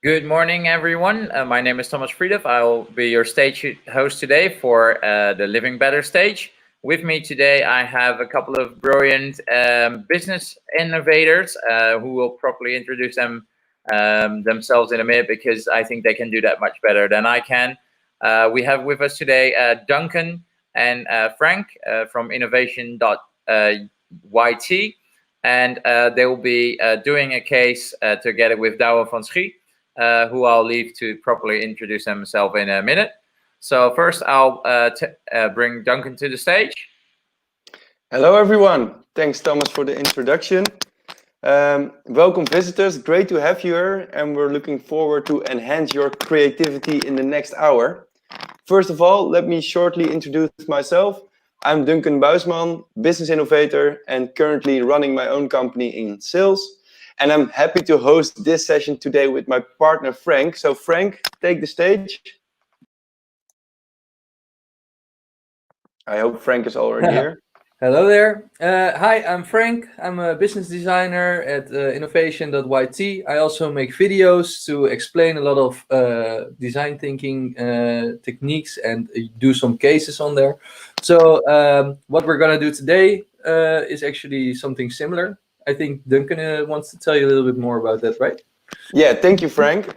Good morning, everyone. My name is Thomas Friedhoff. I will be your stage host today for the Living Better stage. With me today, I have a couple of brilliant business innovators who will properly introduce themselves in a minute because I think they can do that much better than I can. We have with us today Duncan and Frank from innovation.yt, and they will be doing a case together with Douwe van Schie, who I'll leave to properly introduce himself in a minute. So first, I'll bring Duncan to the stage. Hello, everyone. Thanks, Thomas, for the introduction. Welcome, visitors. Great to have you here, and we're looking forward to enhance your creativity in the next hour. First of all, let me shortly introduce myself. I'm Duncan Buisman, business innovator, and currently running my own company in sales. And I'm happy to host this session today with my partner, Frank. So, Frank, take the stage. I hope Frank is already here. Hello there. Hi, I'm Frank. I'm a business designer at innovation.yt. I also make videos to explain a lot of design thinking techniques and do some cases on there. So what we're going to do today is actually something similar. I think Duncan wants to tell you a little bit more about that, right? Yeah, thank you, Frank.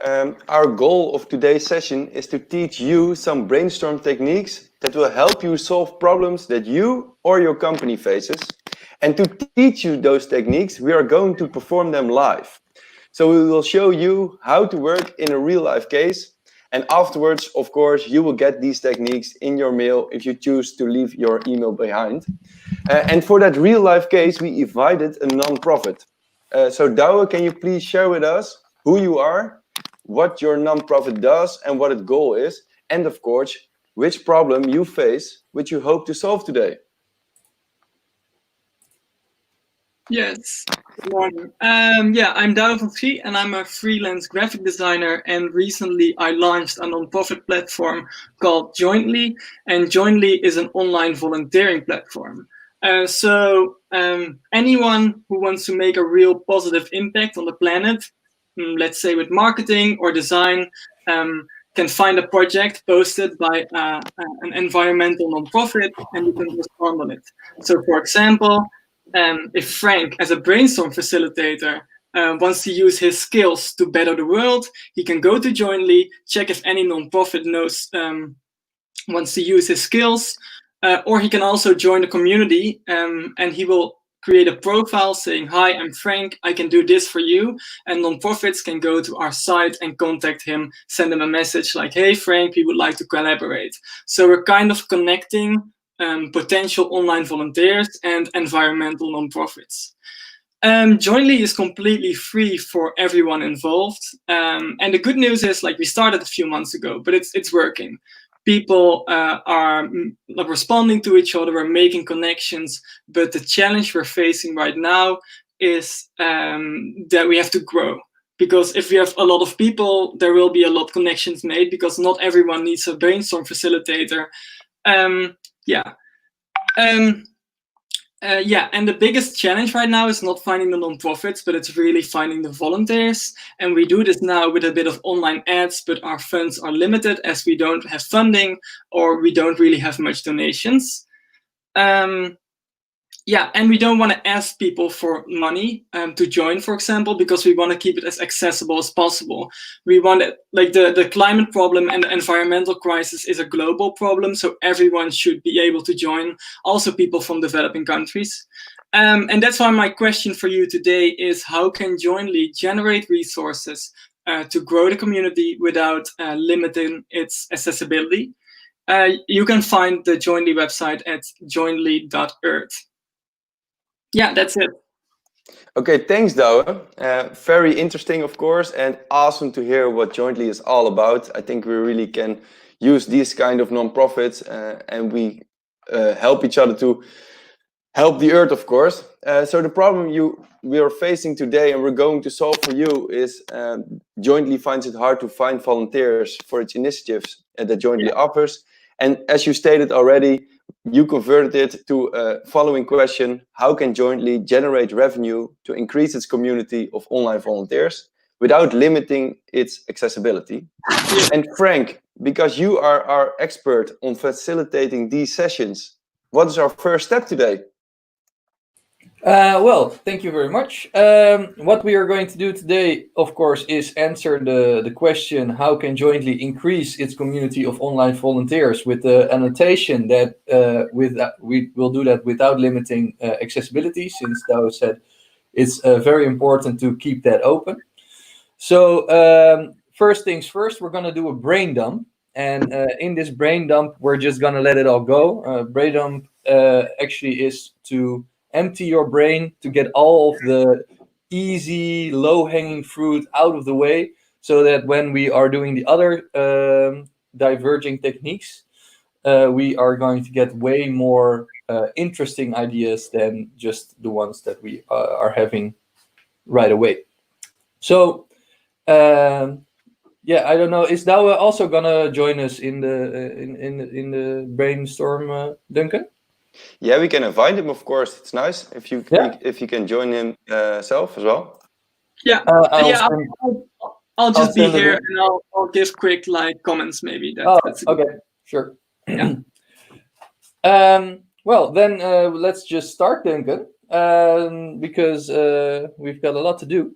Our goal of today's session is to teach you some brainstorm techniques that will help you solve problems that you or your company faces. And to teach you those techniques, we are going to perform them live. So we will show you how to work in a real life case. And afterwards, of course, you will get these techniques in your mail if you choose to leave your email behind. And for that real life case, we invited a non-profit. So Douwe, can you please share with us who you are, what your non-profit does, and what its goal is, and of course, which problem you face, which you hope to solve today? Yes. Good morning. I'm Douwe van Schie, and I'm a freelance graphic designer. And recently, I launched a non-profit platform called Jointly, and Jointly is an online volunteering platform. So anyone who wants to make a real positive impact on the planet, let's say with marketing or design, can find a project posted by an environmental nonprofit, and you can respond on it. So, for example, if Frank, as a brainstorm facilitator, wants to use his skills to better the world, he can go to Jointly, check if any nonprofit wants to use his skills, or he can also join the community, and he will create a profile saying, "Hi, I'm Frank, I can do this for you." And nonprofits can go to our site and contact him, send him a message like, "Hey, Frank, we would like to collaborate." So we're kind of connecting potential online volunteers and environmental nonprofits. Jointly is completely free for everyone involved. And the good news is, like, we started a few months ago, but it's working. People are responding to each other, we're making connections, but the challenge we're facing right now is that we have to grow. Because if we have a lot of people, there will be a lot of connections made, because not everyone needs a brainstorm facilitator. And the biggest challenge right now is not finding the nonprofits, but it's really finding the volunteers. And we do this now with a bit of online ads, but our funds are limited as we don't have funding or we don't really have much donations. And we don't want to ask people for money to join, for example, because we want to keep it as accessible as possible. We want it, like the climate problem and the environmental crisis is a global problem, so everyone should be able to join, also people from developing countries. And that's why my question for you today is, how can Jointly generate resources to grow the community without limiting its accessibility? You can find the Jointly website at jointly.earth. Yeah, that's it. Okay, thanks, Douwe. Very interesting, of course, and awesome to hear what Jointly is all about. I think we really can use these kind of non-profits and we help each other to help the earth, of course. So the problem we are facing today and we're going to solve for you is Jointly finds it hard to find volunteers for its initiatives that Jointly offers. And as you stated already, you converted it to a following question: how can Jointly generate revenue to increase its community of online volunteers? without limiting its accessibility. Yeah. And Frank, because you are our expert on facilitating these sessions, what is our first step today? Well, thank you very much. What we are going to do today, of course, is answer the question, how can Jointly increase its community of online volunteers, with the annotation that we will do that without limiting accessibility, since Dao said it's very important to keep that open. So first things first, we're going to do a brain dump. And in this brain dump, we're just going to let it all go. Brain dump actually is to empty your brain, to get all of the easy, low-hanging fruit out of the way, so that when we are doing the other diverging techniques, we are going to get way more interesting ideas than just the ones that we are having right away. So yeah, I don't know. Is Douwe also gonna join us in the brainstorm, Duncan? Yeah, we can invite him, of course. It's nice if you Yeah. if you can join him self as well. Yeah, I'll just be here and I'll give quick like comments maybe. That's okay, sure. Yeah. Well, then let's just start, Duncan, because we've got a lot to do.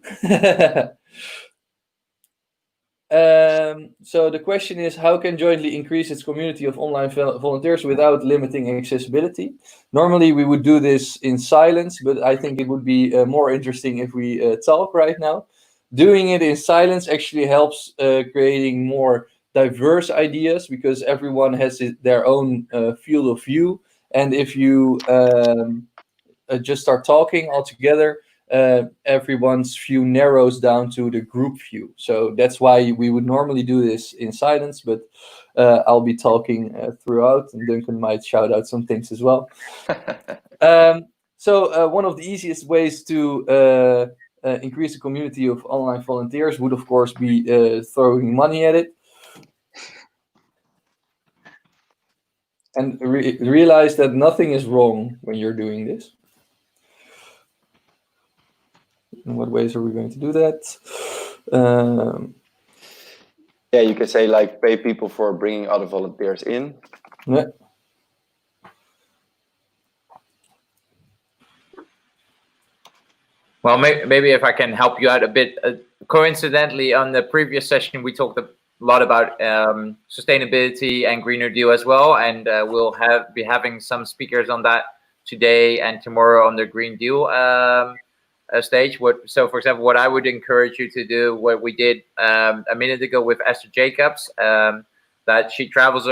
So the question is, how can Jointly increase its community of online volunteers without limiting accessibility? Normally we would do this in silence, but I think it would be more interesting if we talk right now. Doing it in silence actually helps creating more diverse ideas, because everyone has their own field of view. And if you just start talking all together, everyone's view narrows down to the group view. So that's why we would normally do this in silence, but I'll be talking throughout, and Duncan might shout out some things as well. So one of the easiest ways to increase the community of online volunteers would, of course, be throwing money at it. And realize that nothing is wrong when you're doing this. In what ways are we going to do that? Yeah, you can say like pay people for bringing other volunteers in. Yeah. Well, maybe if I can help you out a bit. Coincidentally, on the previous session, we talked a lot about sustainability and Greener Deal as well, and we'll be having some speakers on that today and tomorrow on the Green Deal stage. So, for example, what I would encourage you to do, what we did a minute ago with Esther Jacobs, that she travels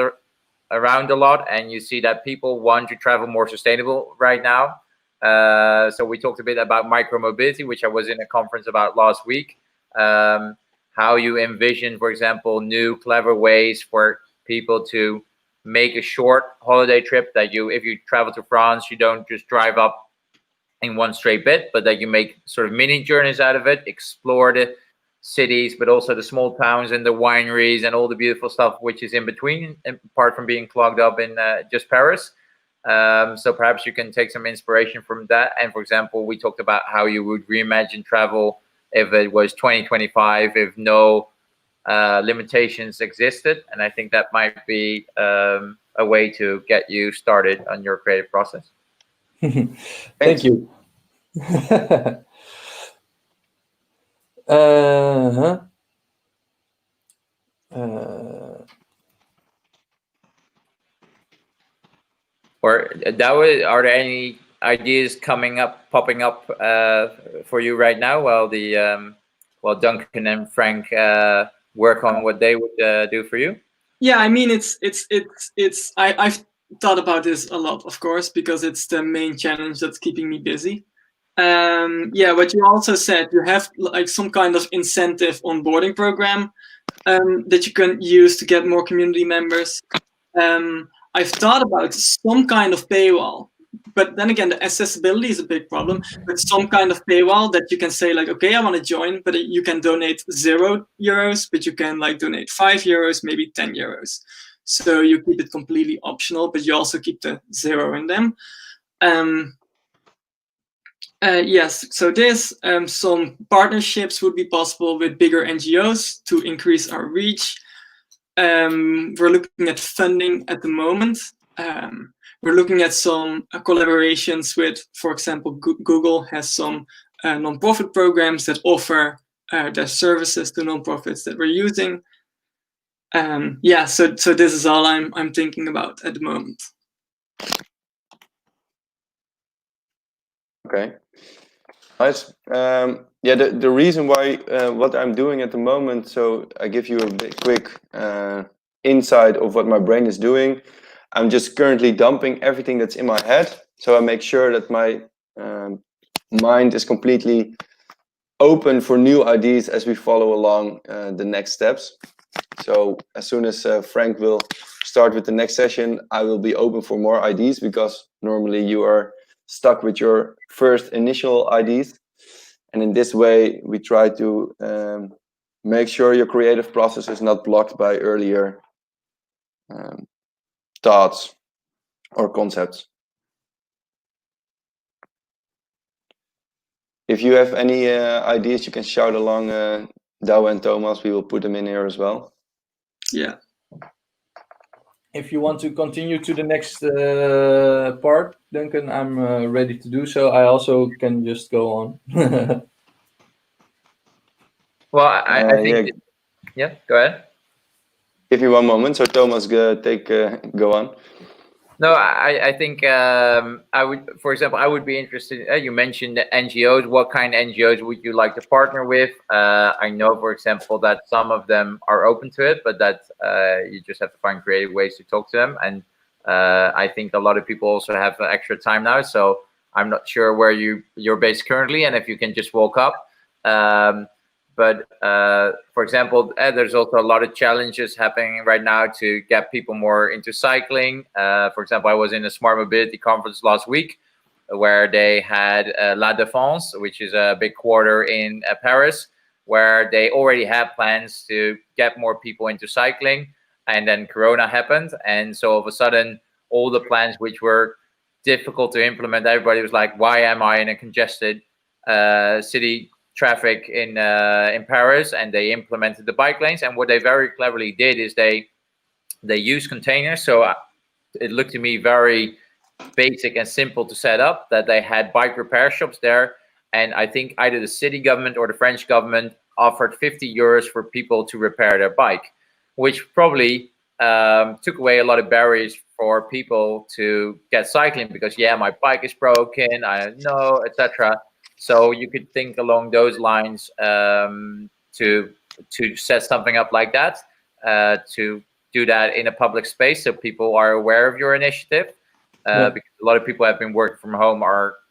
around a lot, and you see that people want to travel more sustainable right now. So we talked a bit about micromobility, which I was in a conference about last week. How you envision, for example, new clever ways for people to make a short holiday trip, that if you travel to France, you don't just drive up in one straight bit, but that you make sort of mini journeys out of it, explore the cities, but also the small towns and the wineries and all the beautiful stuff which is in between, apart from being clogged up in just Paris. So perhaps you can take some inspiration from that. And for example, we talked about how you would reimagine travel if it was 2025, if no limitations existed. And I think that might be a way to get you started on your creative process. Thank you. Or Douwe, are there any ideas popping up for you right now while Duncan and Frank work on what they would do for you? Yeah, I mean, I've thought about this a lot, of course, because it's the main challenge that's keeping me busy. Yeah, what you also said, you have like some kind of incentive onboarding program that you can use to get more community members. I've thought about some kind of paywall, but then again, the accessibility is a big problem. But some kind of paywall that you can say like, okay, I want to join, but you can donate €0, but you can like donate €5, maybe €10. So you keep it completely optional, but you also keep the 0 in them. Yes, so some partnerships would be possible with bigger NGOs to increase our reach. We're looking at funding at the moment. We're looking at some collaborations with, for example, Google has some non-profit programs that offer their services to non-profits that we're using. Yeah, so this is all I'm thinking about at the moment. Okay. Nice. Yeah, the reason why what I'm doing at the moment, so I give you a quick insight of what my brain is doing. I'm just currently dumping everything that's in my head, so I make sure that my mind is completely open for new ideas as we follow along the next steps. So as soon as Frank will start with the next session, I will be open for more ideas, because normally you are stuck with your first initial ideas. And in this way, we try to make sure your creative process is not blocked by earlier thoughts or concepts. If you have any ideas, you can shout along, Douwe and Thomas. We will put them in here as well. Yeah. If you want to continue to the next part, Duncan, I'm ready to do so. I also can just go on. Well, I think. Yeah, go ahead. Give me one moment. So Thomas, go on. No, I think I would, for example, I would be interested. You mentioned the NGOs. What kind of NGOs would you like to partner with? I know, for example, that some of them are open to it, but that you just have to find creative ways to talk to them. And I think a lot of people also have extra time now. So I'm not sure where you're based currently, and if you can just walk up. But for example, there's also a lot of challenges happening right now to get people more into cycling. For example, I was in a smart mobility conference last week where they had La Défense, which is a big quarter in Paris, where they already had plans to get more people into cycling. And then Corona happened. And so all of a sudden, all the plans which were difficult to implement, everybody was like, why am I in a congested city traffic in Paris? And they implemented the bike lanes. And what they very cleverly did is they used containers. So it looked to me very basic and simple to set up, that they had bike repair shops there. And I think either the city government or the French government offered 50 euros for people to repair their bike, which probably took away a lot of barriers for people to get cycling, because yeah, my bike is broken, I know, etc. So you could think along those lines to set something up like that, to do that in a public space so people are aware of your initiative. Because a lot of people have been working from home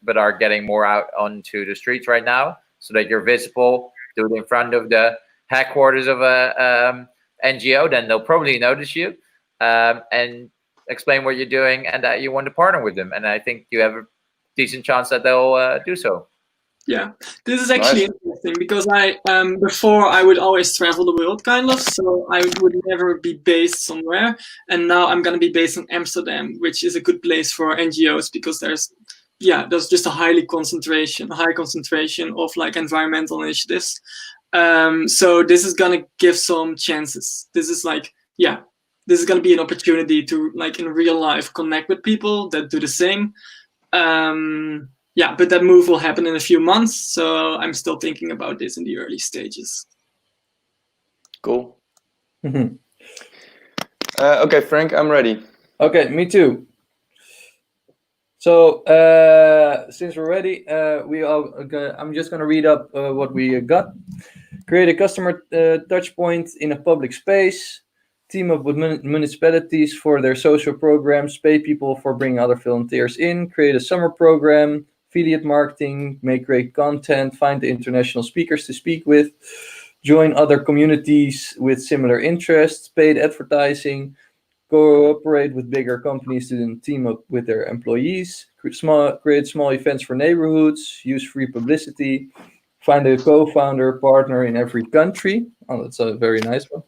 but are getting more out onto the streets right now, so that you're visible. Do it in front of the headquarters of a NGO, then they'll probably notice you and explain what you're doing and that you want to partner with them. And I think you have a decent chance that they'll do so. Yeah, this is actually interesting, because I before I would always travel the world kind of, so I would never be based somewhere, and now I'm gonna be based in Amsterdam, which is a good place for NGOs, because there's just a high concentration of like environmental initiatives. So this is gonna give some chances. This is gonna be an opportunity to, like, in real life connect with people that do the same. Yeah, but that move will happen in a few months, so I'm still thinking about this in the early stages. Cool. Okay, Frank, I'm ready. Okay, me too. So since we're ready, I'm just going to read up what we got. Create a customer touch point in a public space. Team up with municipalities for their social programs. Pay people for bringing other volunteers in. Create a summer program. Affiliate marketing. Make great content. Find the international speakers to speak with. Join other communities with similar interests. Paid advertising. Cooperate with bigger companies to team up with their employees. Create small events for neighborhoods. Use free publicity. Find a co-founder partner in every country. Oh, that's a very nice one.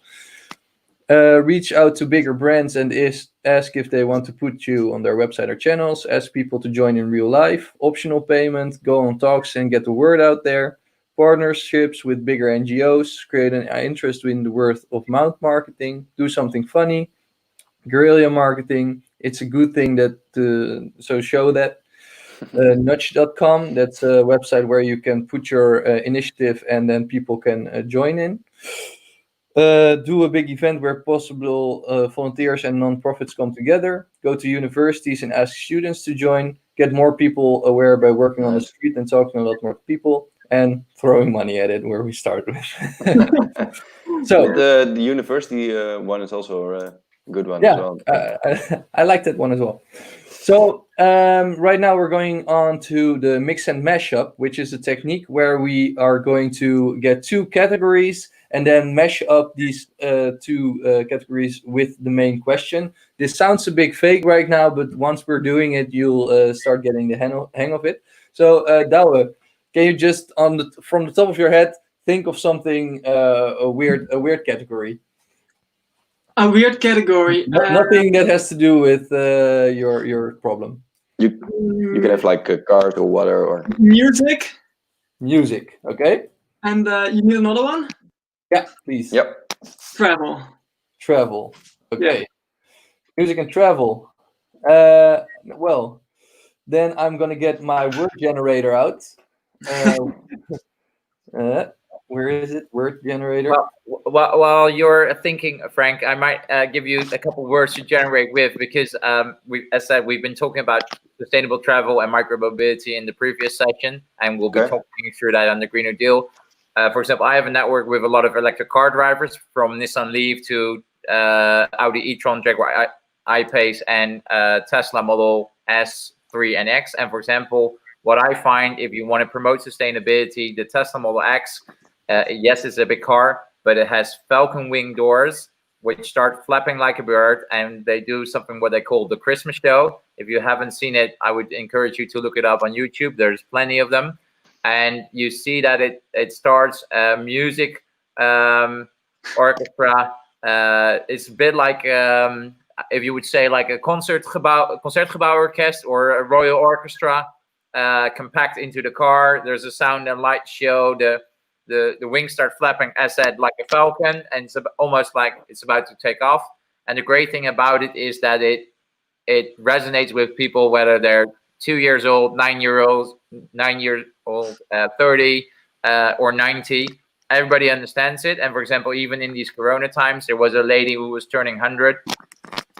Reach out to bigger brands and ask if they want to put you on their website or channels. Ask people to join in real life. Optional payment. Go on talks and get the word out there. Partnerships with bigger NGOs. Create an interest in the word of mouth marketing. Do something funny. Guerrilla marketing. It's a good thing that so show that. Nudge.com. That's a website where you can put your initiative and then people can join in. Do a big event where possible volunteers and non-profits come together. Go to universities and ask students to join. Get more people aware by working on the street and talking to a lot more people. And throwing money at it, where we start with. So the university one is also a good one as well. I like that one as well. So right now we're going on to the mix and mashup, which is a technique where we are going to get two categories and then mash up these two categories with the main question. This sounds a bit fake right now, but once we're doing it, you'll start getting the hang of it. So Douwe, can you just from the top of your head think of something a weird category? A weird category. Nothing that has to do with your problem. You can have like cars or water or music. Music, okay. And you need another one? Yeah, please. Yep. Travel. Okay. Yeah. Music and travel. Well, then I'm gonna get my word generator out. Where is it? Word generator. Well, while you're thinking, Frank, I might give you a couple words to generate with, because as said, we've been talking about sustainable travel and micromobility in the previous session, and we'll be talking through that on the Green New Deal. For example, I have a network with a lot of electric car drivers, from Nissan Leaf to Audi e-tron, Jaguar I-Pace, and Tesla Model S, 3, and X. And for example, what I find, if you want to promote sustainability, the Tesla Model X, yes, it's a big car, but it has falcon wing doors, which start flapping like a bird, and they do something what they call the Christmas show. If you haven't seen it, I would encourage you to look it up on YouTube. There's plenty of them. And you see that it starts music, orchestra. It's a bit like, if you would say, like a concertgebouw orchestra or a royal orchestra, compact into the car. There's a sound and light show. The wings start flapping, as said, like a falcon, and it's almost like it's about to take off. And the great thing about it is that it resonates with people, whether they're 2 years old, 9 years old, 30, or 90. Everybody understands it. And for example, even in these Corona times, there was a lady who was turning 100,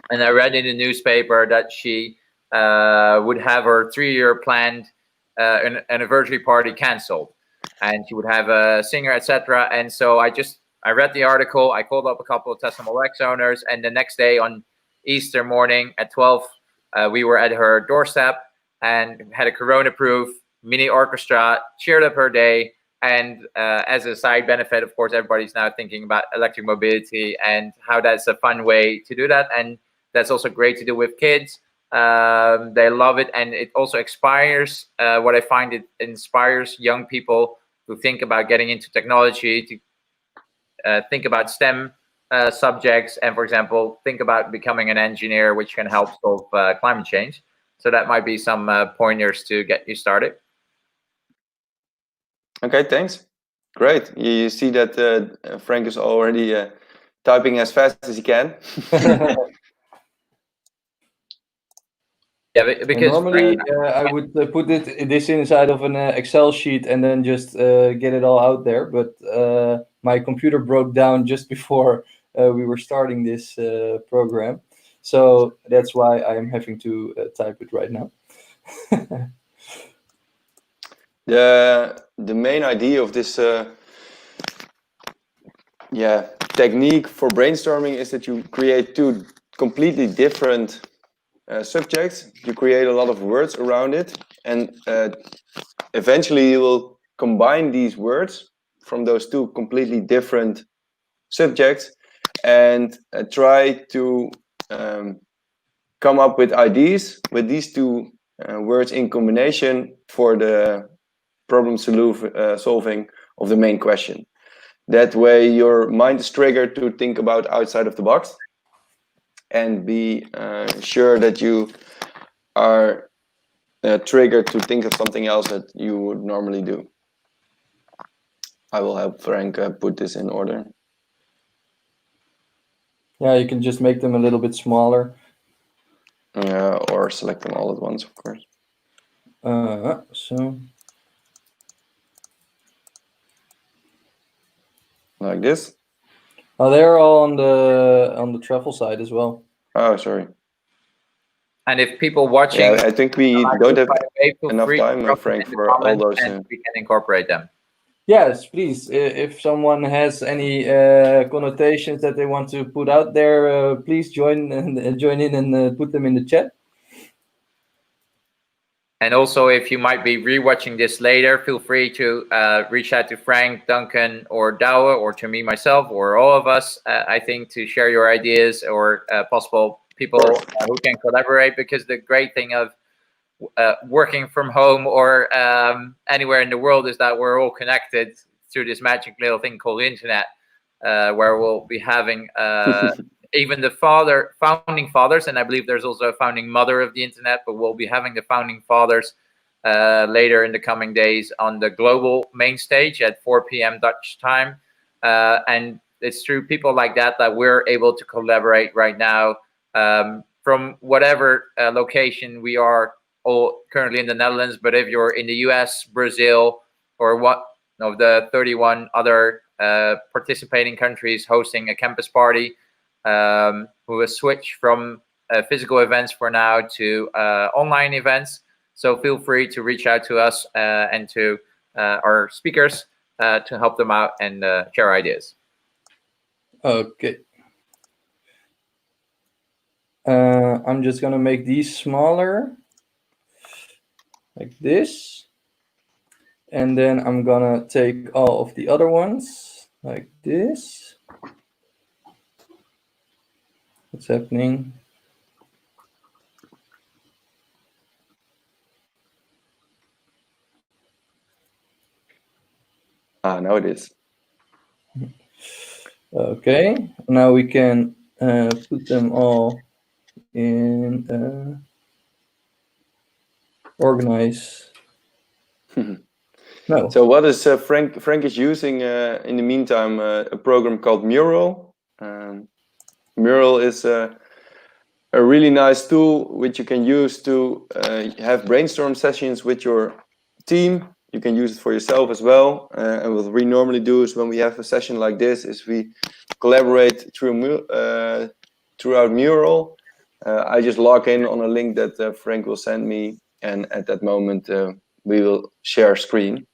and I read in the newspaper that she would have her 3-year planned anniversary party canceled, and she would have a singer, etc. And so I read the article. I called up a couple of Tesla Model X owners, and the next day on Easter morning at 12, we were at her doorstep and had a Corona-proof mini orchestra, cheered up her day. And as a side benefit, of course, everybody's now thinking about electric mobility and how that's a fun way to do that. And that's also great to do with kids. They love it, and it also inspires. What I find, it inspires young people to think about getting into technology, to think about STEM subjects, and for example, think about becoming an engineer, which can help solve climate change. So that might be some pointers to get you started. Okay, thanks. Great. You see that Frank is already typing as fast as he can. Yeah, because normally I would put this inside of an Excel sheet and then just get it all out there. But my computer broke down just before we were starting this program, so that's why I am having to type it right now. The main idea of this technique for brainstorming is that you create two completely different subjects. You create a lot of words around it, and eventually you will combine these words from those two completely different subjects and try to come up with ideas with these two words in combination for the problem solving of the main question. That way your mind is triggered to think about outside of the box, and be sure that you are triggered to think of something else that you would normally do. I will help Frank put this in order. Yeah, you can just make them a little bit smaller. Or select them all at once, of course. So Like this. oh, they're all on the travel side as well. Oh, sorry. And if people watching, Yeah, I think we don't have feel enough free to time, drop them Frank, in the for all comments those. and we can incorporate them. Yes, please. If someone has any connotations that they want to put out there, please join in and put them in the chat. And also, if you might be rewatching this later, feel free to reach out to Frank, Duncan, or Douwe, or to me, myself, or all of us, I think, to share your ideas or possible people who can collaborate. Because the great thing of working from home or anywhere in the world is that we're all connected through this magic little thing called the internet, where we'll be having even the founding fathers, and I believe there's also a founding mother of the internet, but we'll be having the founding fathers later in the coming days on the global main stage at 4 p.m. Dutch time. And it's through people like that that we're able to collaborate right now from whatever location we are all currently in the Netherlands. But if you're in the US, Brazil, or what of the 31 other participating countries hosting a campus party, who has switched from physical events for now to online events. So feel free to reach out to us and to our speakers to help them out and share ideas. Okay. I'm just gonna make these smaller, like this. And then I'm gonna take all of the other ones, like this. What's happening? Now it is. Okay, now we can put them all in organize. No. So what is Frank is using in the meantime a program called Mural. Mural is a really nice tool which you can use to have brainstorm sessions with your team. You can use it for yourself as well. And what we normally do is when we have a session like this is we collaborate throughout Mural. I just log in on a link that Frank will send me, and at that moment we will share screen.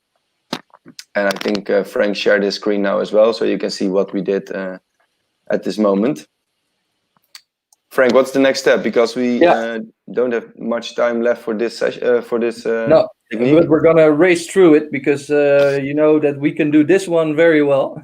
And I think Frank shared his screen now as well, so you can see what we did at this moment. Frank, what's the next step? Because we don't have much time left for this session, no, technique. but we're gonna race through it because you know that we can do this one very well.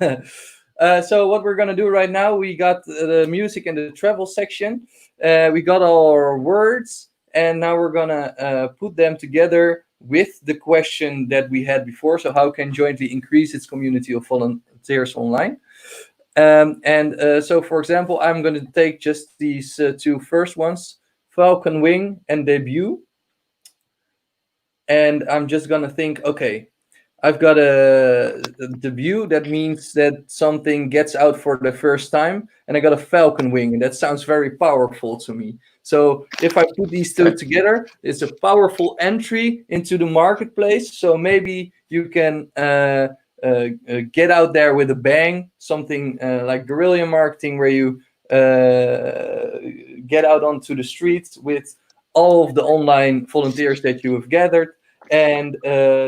So what we're gonna do right now, we got the music and the travel section. We got all our words, and now we're gonna put them together with the question that we had before. So how can Jointly increase its community of volunteers online? So, for example, I'm going to take just these two first ones, Falcon Wing and Debut. And I'm just going to think, okay, I've got a debut. That means that something gets out for the first time. And I got a Falcon Wing, and that sounds very powerful to me. So if I put these two together, it's a powerful entry into the marketplace. So maybe you can get out there with a bang, something like guerrilla marketing, where you get out onto the streets with all of the online volunteers that you have gathered and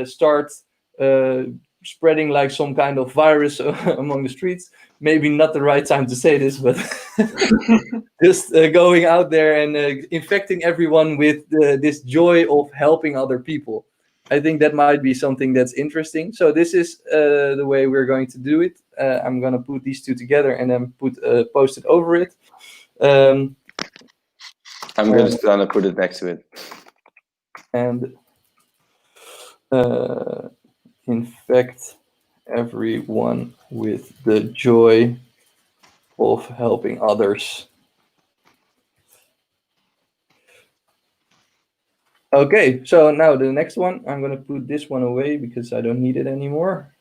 start spreading like some kind of virus among the streets. Maybe not the right time to say this, but just going out there and infecting everyone with this joy of helping other people. I think that might be something that's interesting. So this is the way we're going to do it. I'm going to put these two together and then post it over it. I'm just going to put it next to it. And infect everyone with the joy of helping others. Okay, so now the next one, I'm going to put this one away because I don't need it anymore.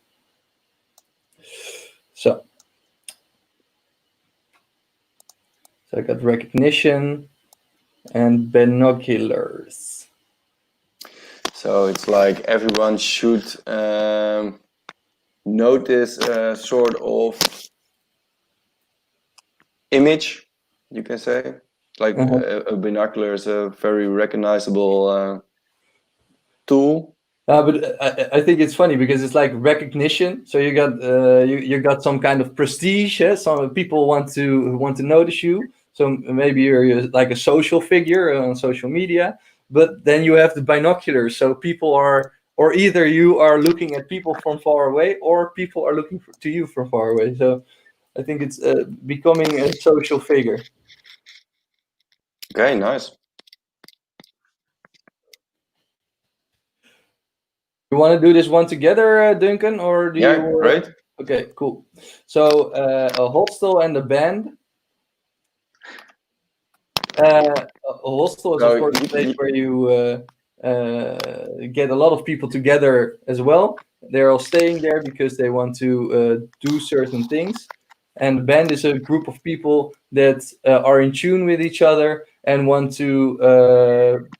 So I got recognition and binoculars. So it's like everyone should notice a sort of image, you can say. Like a binocular is a very recognizable tool. But I think it's funny because it's like recognition. So you got you got some kind of prestige. Some people want to notice you. So maybe you're like a social figure on social media. But then you have the binoculars. So people are, or either you are looking at people from far away, or people are looking to you from far away. So I think it's becoming a social figure. Okay, nice. You want to do this one together, Duncan, or do Yeah, you? great. Okay, cool. So a hostel and a band. A hostel is, of course, a place where you get a lot of people together as well. They're all staying there because they want to do certain things. And the band is a group of people that are in tune with each other and want to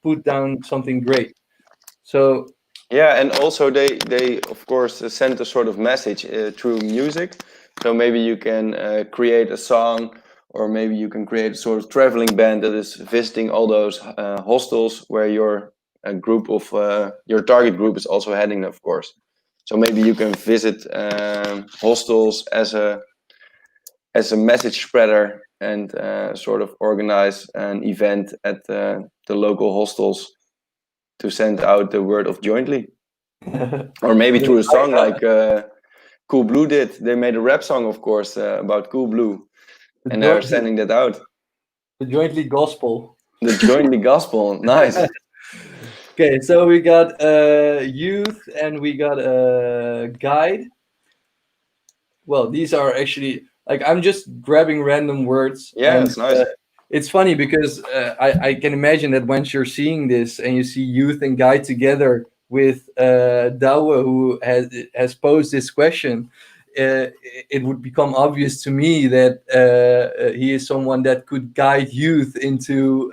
put down something great. So yeah, and also they of course send a sort of message through music. So maybe you can create a song, or maybe you can create a sort of traveling band that is visiting all those hostels where your group of your target group is also heading, of course. So maybe you can visit hostels as a message spreader and sort of organize an event at the local hostels to send out the word of jointly. Or maybe through a song like Cool Blue did. They made a rap song, of course, about Cool Blue, and they're sending that out. The jointly gospel. The jointly gospel, nice. Okay, so we got youth and we got a guide. Well, these are actually, like, I'm just grabbing random words. Yeah, and it's nice. It's funny because I can imagine that once you're seeing this and you see youth and guide together with Douwe, who has posed this question, it would become obvious to me that he is someone that could guide youth into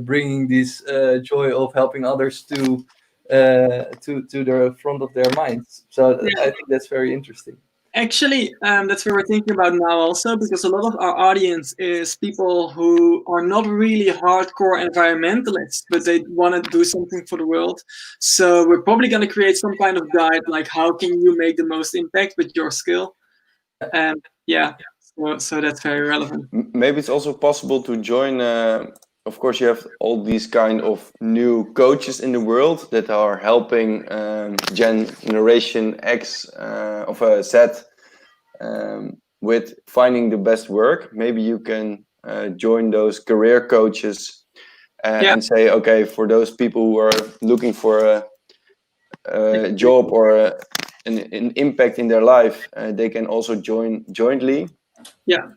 bringing this joy of helping others to the front of their minds. So Yeah. I think that's very interesting. Actually, that's what we're thinking about now also, because a lot of our audience is people who are not really hardcore environmentalists, but they want to do something for the world. So we're probably going to create some kind of guide, like how can you make the most impact with your skill? And yeah, so that's very relevant. Maybe it's also possible to join. Of course, you have all these kind of new coaches in the world that are helping Generation X of Z with finding the best work. Maybe you can join those career coaches and say, okay, for those people who are looking for a job or an impact in their life, they can also join jointly. Yeah.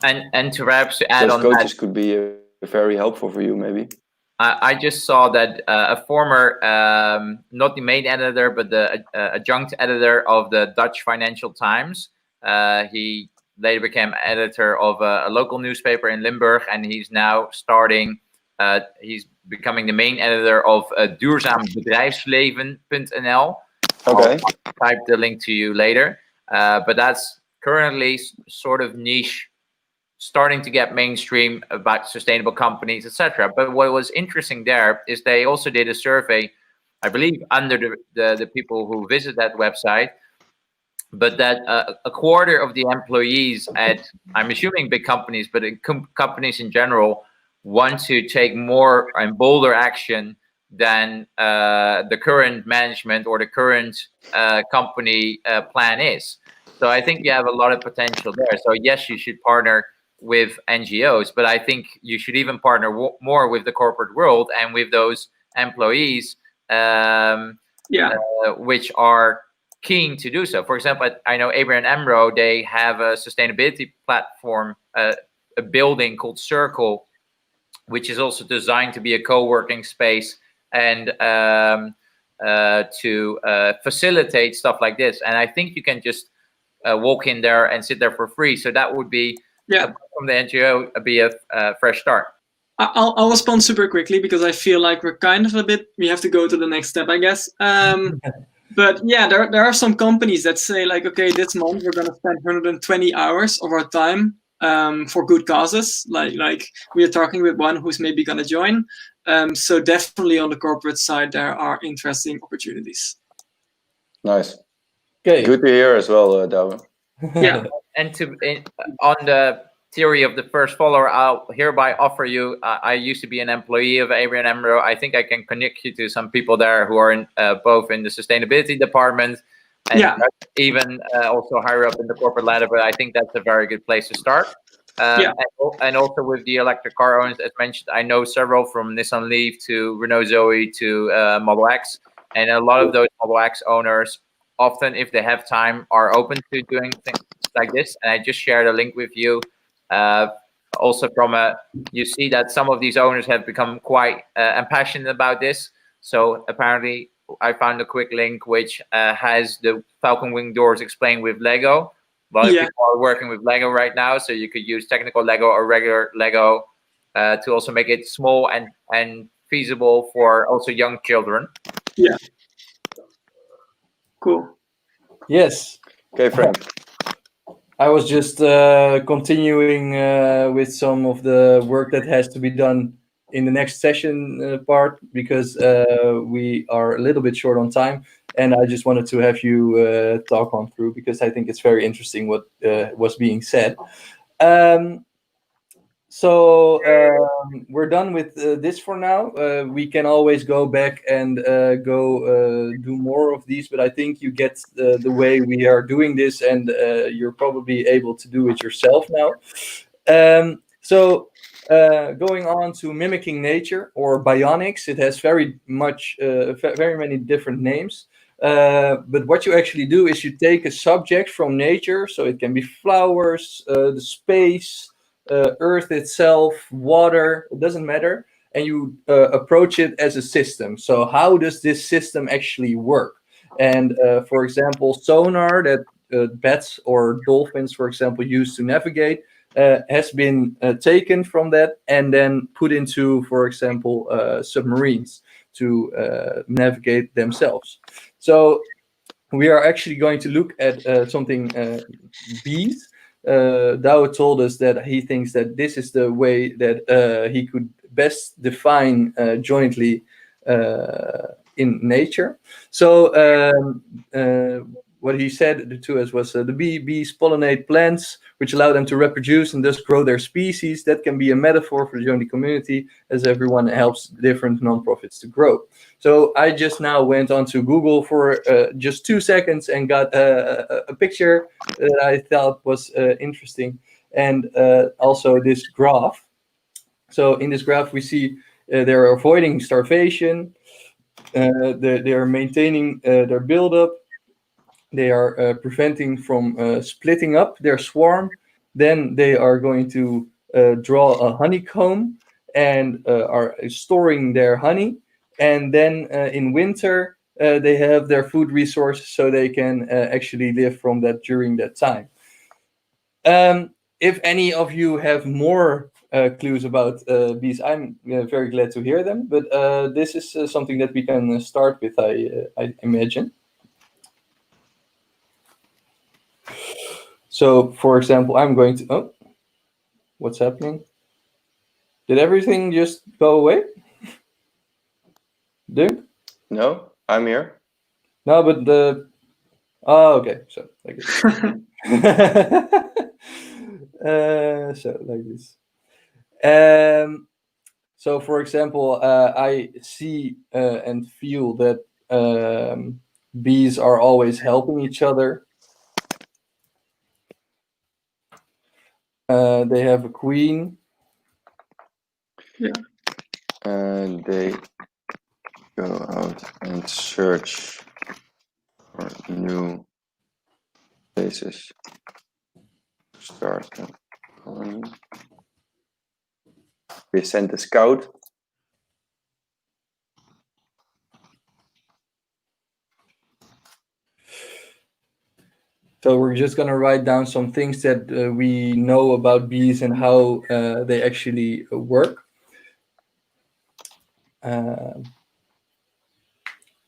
And to perhaps to add those on coaches that, could be very helpful for you, maybe. I just saw that a former, not the main editor, but the adjunct editor of the Dutch Financial Times, he later became editor of a local newspaper in Limburg, and he's now starting, he's becoming the main editor of duurzaambedrijfsleven.nl. Okay. I'll type the link to you later. But that's currently sort of niche, starting to get mainstream about sustainable companies, etc. But what was interesting there is they also did a survey, I believe, under the people who visit that website, but that a quarter of the employees at, I'm assuming big companies, but in companies in general, want to take more and bolder action than the current management or the current company plan is. So I think you have a lot of potential there. So yes, you should partner with NGOs, but I think you should even partner more with the corporate world and with those employees, which are keen to do so. For example, I know ABN AMRO, they have a sustainability platform, a building called Circle, which is also designed to be a co-working space and to facilitate stuff like this. And I think you can just walk in there and sit there for free. So that would be, from the NGO, be a fresh start. I'll respond super quickly because I feel like we're kind of we have to go to the next step, I guess. But yeah, there are some companies that say like, okay, this month we're going to spend 120 hours of our time for good causes. Like we are talking with one who's maybe going to join. So definitely on the corporate side, there are interesting opportunities. Nice. Okay. Good to hear as well, Douwe. Yeah. And on the theory of the first follower, I'll hereby offer you, I used to be an employee of ABN AMRO. I think I can connect you to some people there who are in both in the sustainability department and even also higher up in the corporate ladder, but I think that's a very good place to start. And also with the electric car owners, as mentioned, I know several from Nissan Leaf to Renault Zoe to Model X, and a lot of those Model X owners, often if they have time, are open to doing things like this. And I just shared a link with you. Also you see that some of these owners have become quite passionate about this. So apparently I found a quick link which has the Falcon Wing doors explained with Lego. A lot of people are working with Lego right now, so you could use technical Lego or regular Lego to also make it small and feasible for also young children. Yeah. Cool. Yes. Okay, Frank. I was just continuing with some of the work that has to be done in the next session part, because we are a little bit short on time, and I just wanted to have you talk on through, because I think it's very interesting what was being said. So we're done with this for now. We can always go back and go do more of these, but I think you get the way we are doing this, and you're probably able to do it yourself now. So going on to mimicking nature, or bionics, it has very many different names. But what you actually do is you take a subject from nature, so it can be flowers, the space, Earth itself, water, it doesn't matter, and you approach it as a system. So how does this system actually work? And for example, sonar that bats or dolphins, for example, use to navigate has been taken from that and then put into, for example, submarines to navigate themselves. So we are actually going to look at something bees. Douwe told us that he thinks that this is the way that he could best define jointly in nature. So what he said to us was the bees pollinate plants, which allow them to reproduce and thus grow their species. That can be a metaphor for the jointly community, as everyone helps different nonprofits to grow. So I just now went onto Google for just 2 seconds and got a picture that I thought was interesting, and also this graph. So in this graph, we see they're avoiding starvation, they are maintaining their buildup, they are preventing from splitting up their swarm. Then they are going to draw a honeycomb and are storing their honey. And then in winter, they have their food resources, so they can actually live from that during that time. If any of you have more clues about bees, I'm very glad to hear them. But this is something that we can start with, I imagine. So, for example, I'm going to... Oh, what's happening? Did everything just go away? Dunk? No, I'm here. No, but the... Oh, okay. So, like this. So, like this. So, for example, I see and feel that bees are always helping each other. They have a queen. Yeah. And they go out and search for new new places to start a colony. We sent a scout. So we're just gonna write down some things that we know about bees and how they actually work.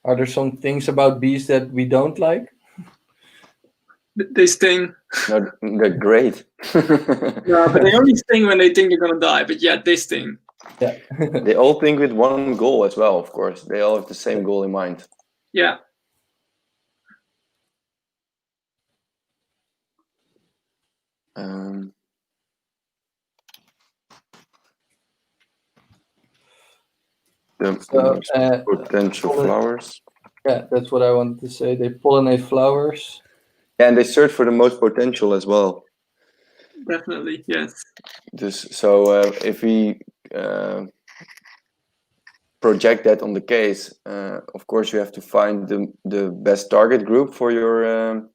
Are there some things about bees that we don't like? They sting. No, they're great. No, but they only sting when they think they're gonna die. But yeah, they sting. Yeah. They all think with one goal as well, of course. They all have the same goal in mind. Yeah. The So, potential flowers. Yeah, that's what I wanted to say. They pollinate flowers. And they search for the most potential as well. Definitely, yes. So if we project that on the case, of course you have to find the best target group for your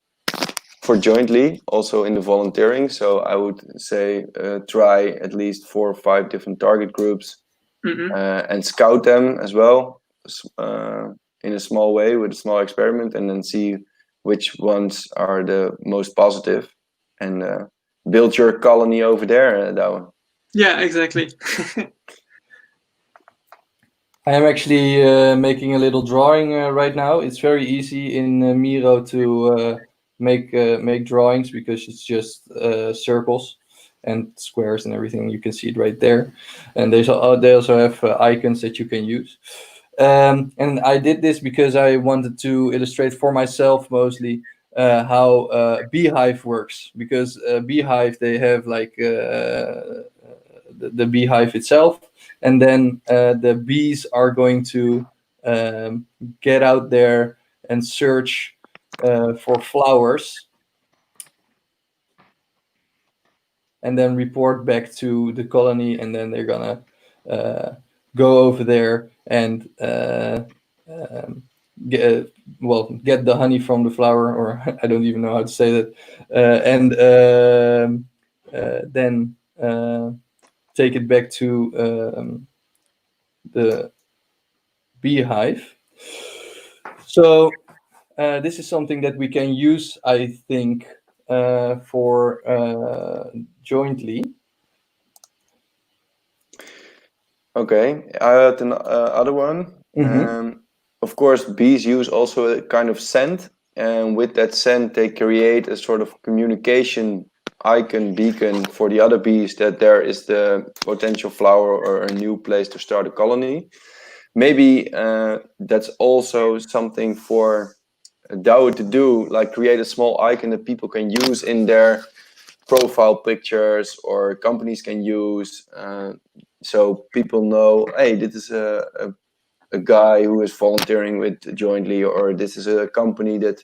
for jointly, also in the volunteering. So I would say try at least 4 or 5 different target groups and scout them as well in a small way with a small experiment, and then see which ones are the most positive, and build your colony over there, Douwe. Yeah, exactly. I am actually making a little drawing right now. It's very easy in Miro to make drawings because it's just circles and squares and everything. You can see it right there, and they also have icons that you can use. And I did this because I wanted to illustrate for myself mostly how beehive works, because beehive, they have like the beehive itself, and then the bees are going to get out there and search for flowers, and then report back to the colony, and then they're gonna go over there and get the honey from the flower, or I don't even know how to say that, and then take it back to the beehive. So this is something that we can use, I think, for jointly. Okay, I had an other one. Of course, bees use also a kind of scent, and with that scent, they create a sort of communication icon, beacon for the other bees that there is the potential flower or a new place to start a colony. Maybe that's also something for Douwe to do, like create a small icon that people can use in their profile pictures, or companies can use, so people know, hey, this is a guy who is volunteering with jointly, or this is a company that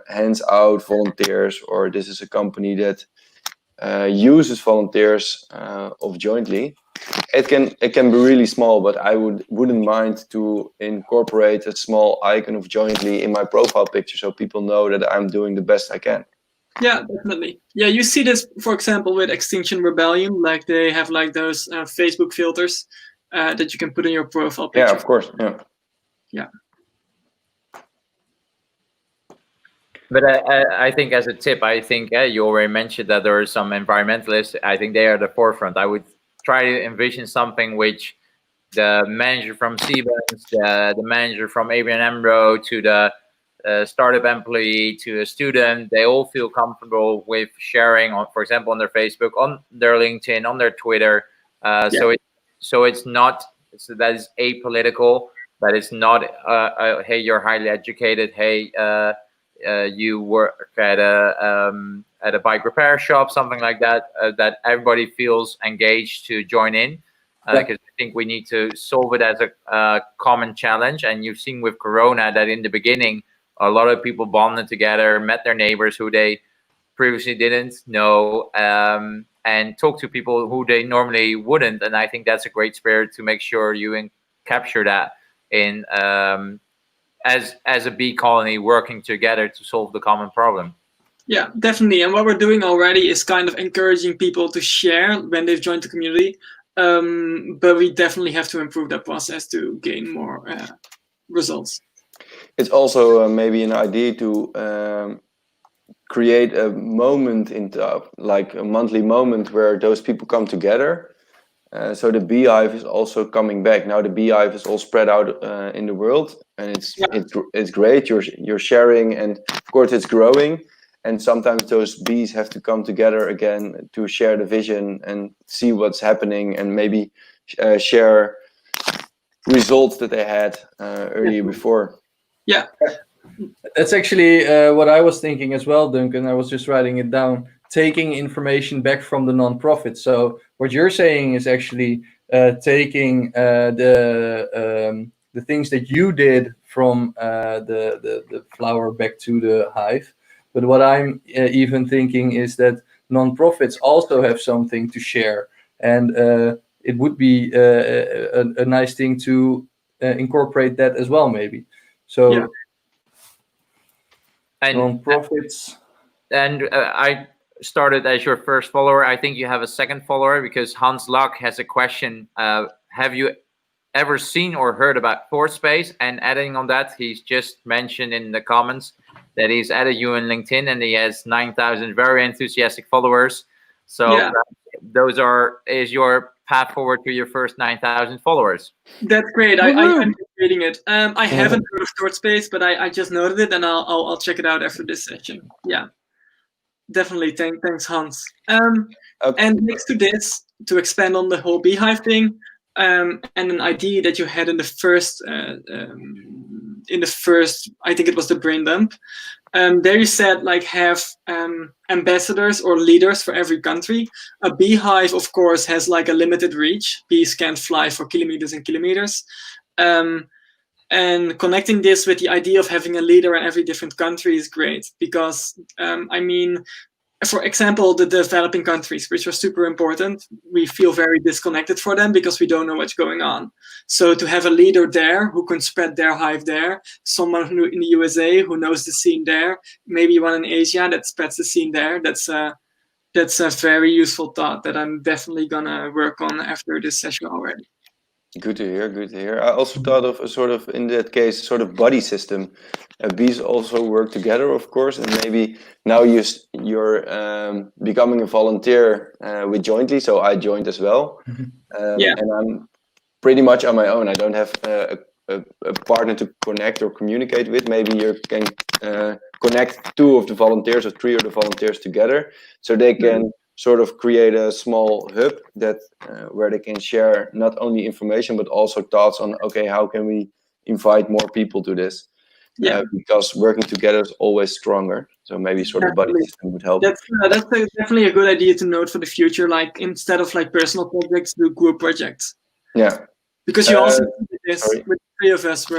hands out volunteers, or this is a company that uses volunteers of jointly. It can be really small, but I wouldn't mind to incorporate a small icon of jointly in my profile picture, so people know that I'm doing the best I can. Yeah, definitely. Yeah, you see this, for example, with Extinction Rebellion. Like they have like those Facebook filters that you can put in your profile picture. Yeah, of course. Yeah. Yeah. But I think as a tip, I think you already mentioned that there are some environmentalists. I think they are the forefront. I would try to envision something which the manager from Siemens, the manager from ABN AMRO, to the startup employee, to a student, they all feel comfortable with sharing on, for example, on their Facebook, on their LinkedIn, on their Twitter. So it's not, so that is apolitical. That is not hey, you're highly educated. Hey, you work at a bike repair shop, something like that. That everybody feels engaged to join in. Because I think we need to solve it as a common challenge. And you've seen with Corona that in the beginning, a lot of people bonded together, met their neighbors who they previously didn't know, and talk to people who they normally wouldn't. And I think that's a great spirit to make sure you capture that in as a bee colony working together to solve the common problem. Yeah, definitely. And what we're doing already is kind of encouraging people to share when they've joined the community. But we definitely have to improve that process to gain more results. It's also maybe an idea to create a moment like a monthly moment where those people come together. So the beehive is also coming back. Now the beehive is all spread out in the world, and it's great. You're sharing, and of course it's growing. And sometimes those bees have to come together again to share the vision and see what's happening, and maybe share results that they had earlier before. Yeah. That's actually what I was thinking as well, Duncan. I was just writing it down. Taking information back from the nonprofit. So what you're saying is actually taking the things that you did from the flower back to the hive. But what I'm even thinking is that nonprofits also have something to share, and it would be a nice thing to incorporate that as well, maybe. So nonprofits. And I started as your first follower. I think you have a second follower because Hans Luck has a question. Have you ever seen or heard about ThoughtSpace? And adding on that, he's just mentioned in the comments that he's added you on LinkedIn and he has 9,000 very enthusiastic followers. So is your path forward to your first 9,000 followers. That's great. I'm reading it. I haven't heard of ThoughtSpace, but I just noted it, and I'll check it out after this session. Yeah, definitely. Thanks, Hans. And next to this, to expand on the whole beehive thing, and an idea that you had in the first, I think it was the brain dump. There you said like have ambassadors or leaders for every country. A beehive, of course, has like a limited reach. Bees can't fly for kilometers and kilometers. And connecting this with the idea of having a leader in every different country is great because, I mean, for example, the developing countries, which are super important, we feel very disconnected for them because we don't know what's going on. So to have a leader there who can spread their hive there, someone who in the USA who knows the scene there, maybe one in Asia that spreads the scene there, that's a very useful thought that I'm definitely gonna work on after this session already. Good to hear. Good to hear. I also thought of a sort of, in that case, sort of buddy system. Bees also work together, of course, and maybe now you're becoming a volunteer with Jointly. So I joined as well, and I'm pretty much on my own. I don't have a partner to connect or communicate with. Maybe you can connect 2 of the volunteers or 3 of the volunteers together, so they can sort of create a small hub that where they can share not only information but also thoughts on, okay, how can we invite more people to this? Because working together is always stronger. So maybe sort of buddy system would help. That's definitely a good idea to note for the future. Like instead of like personal projects, do group projects. Yeah. Because you also did this with the 3 of us.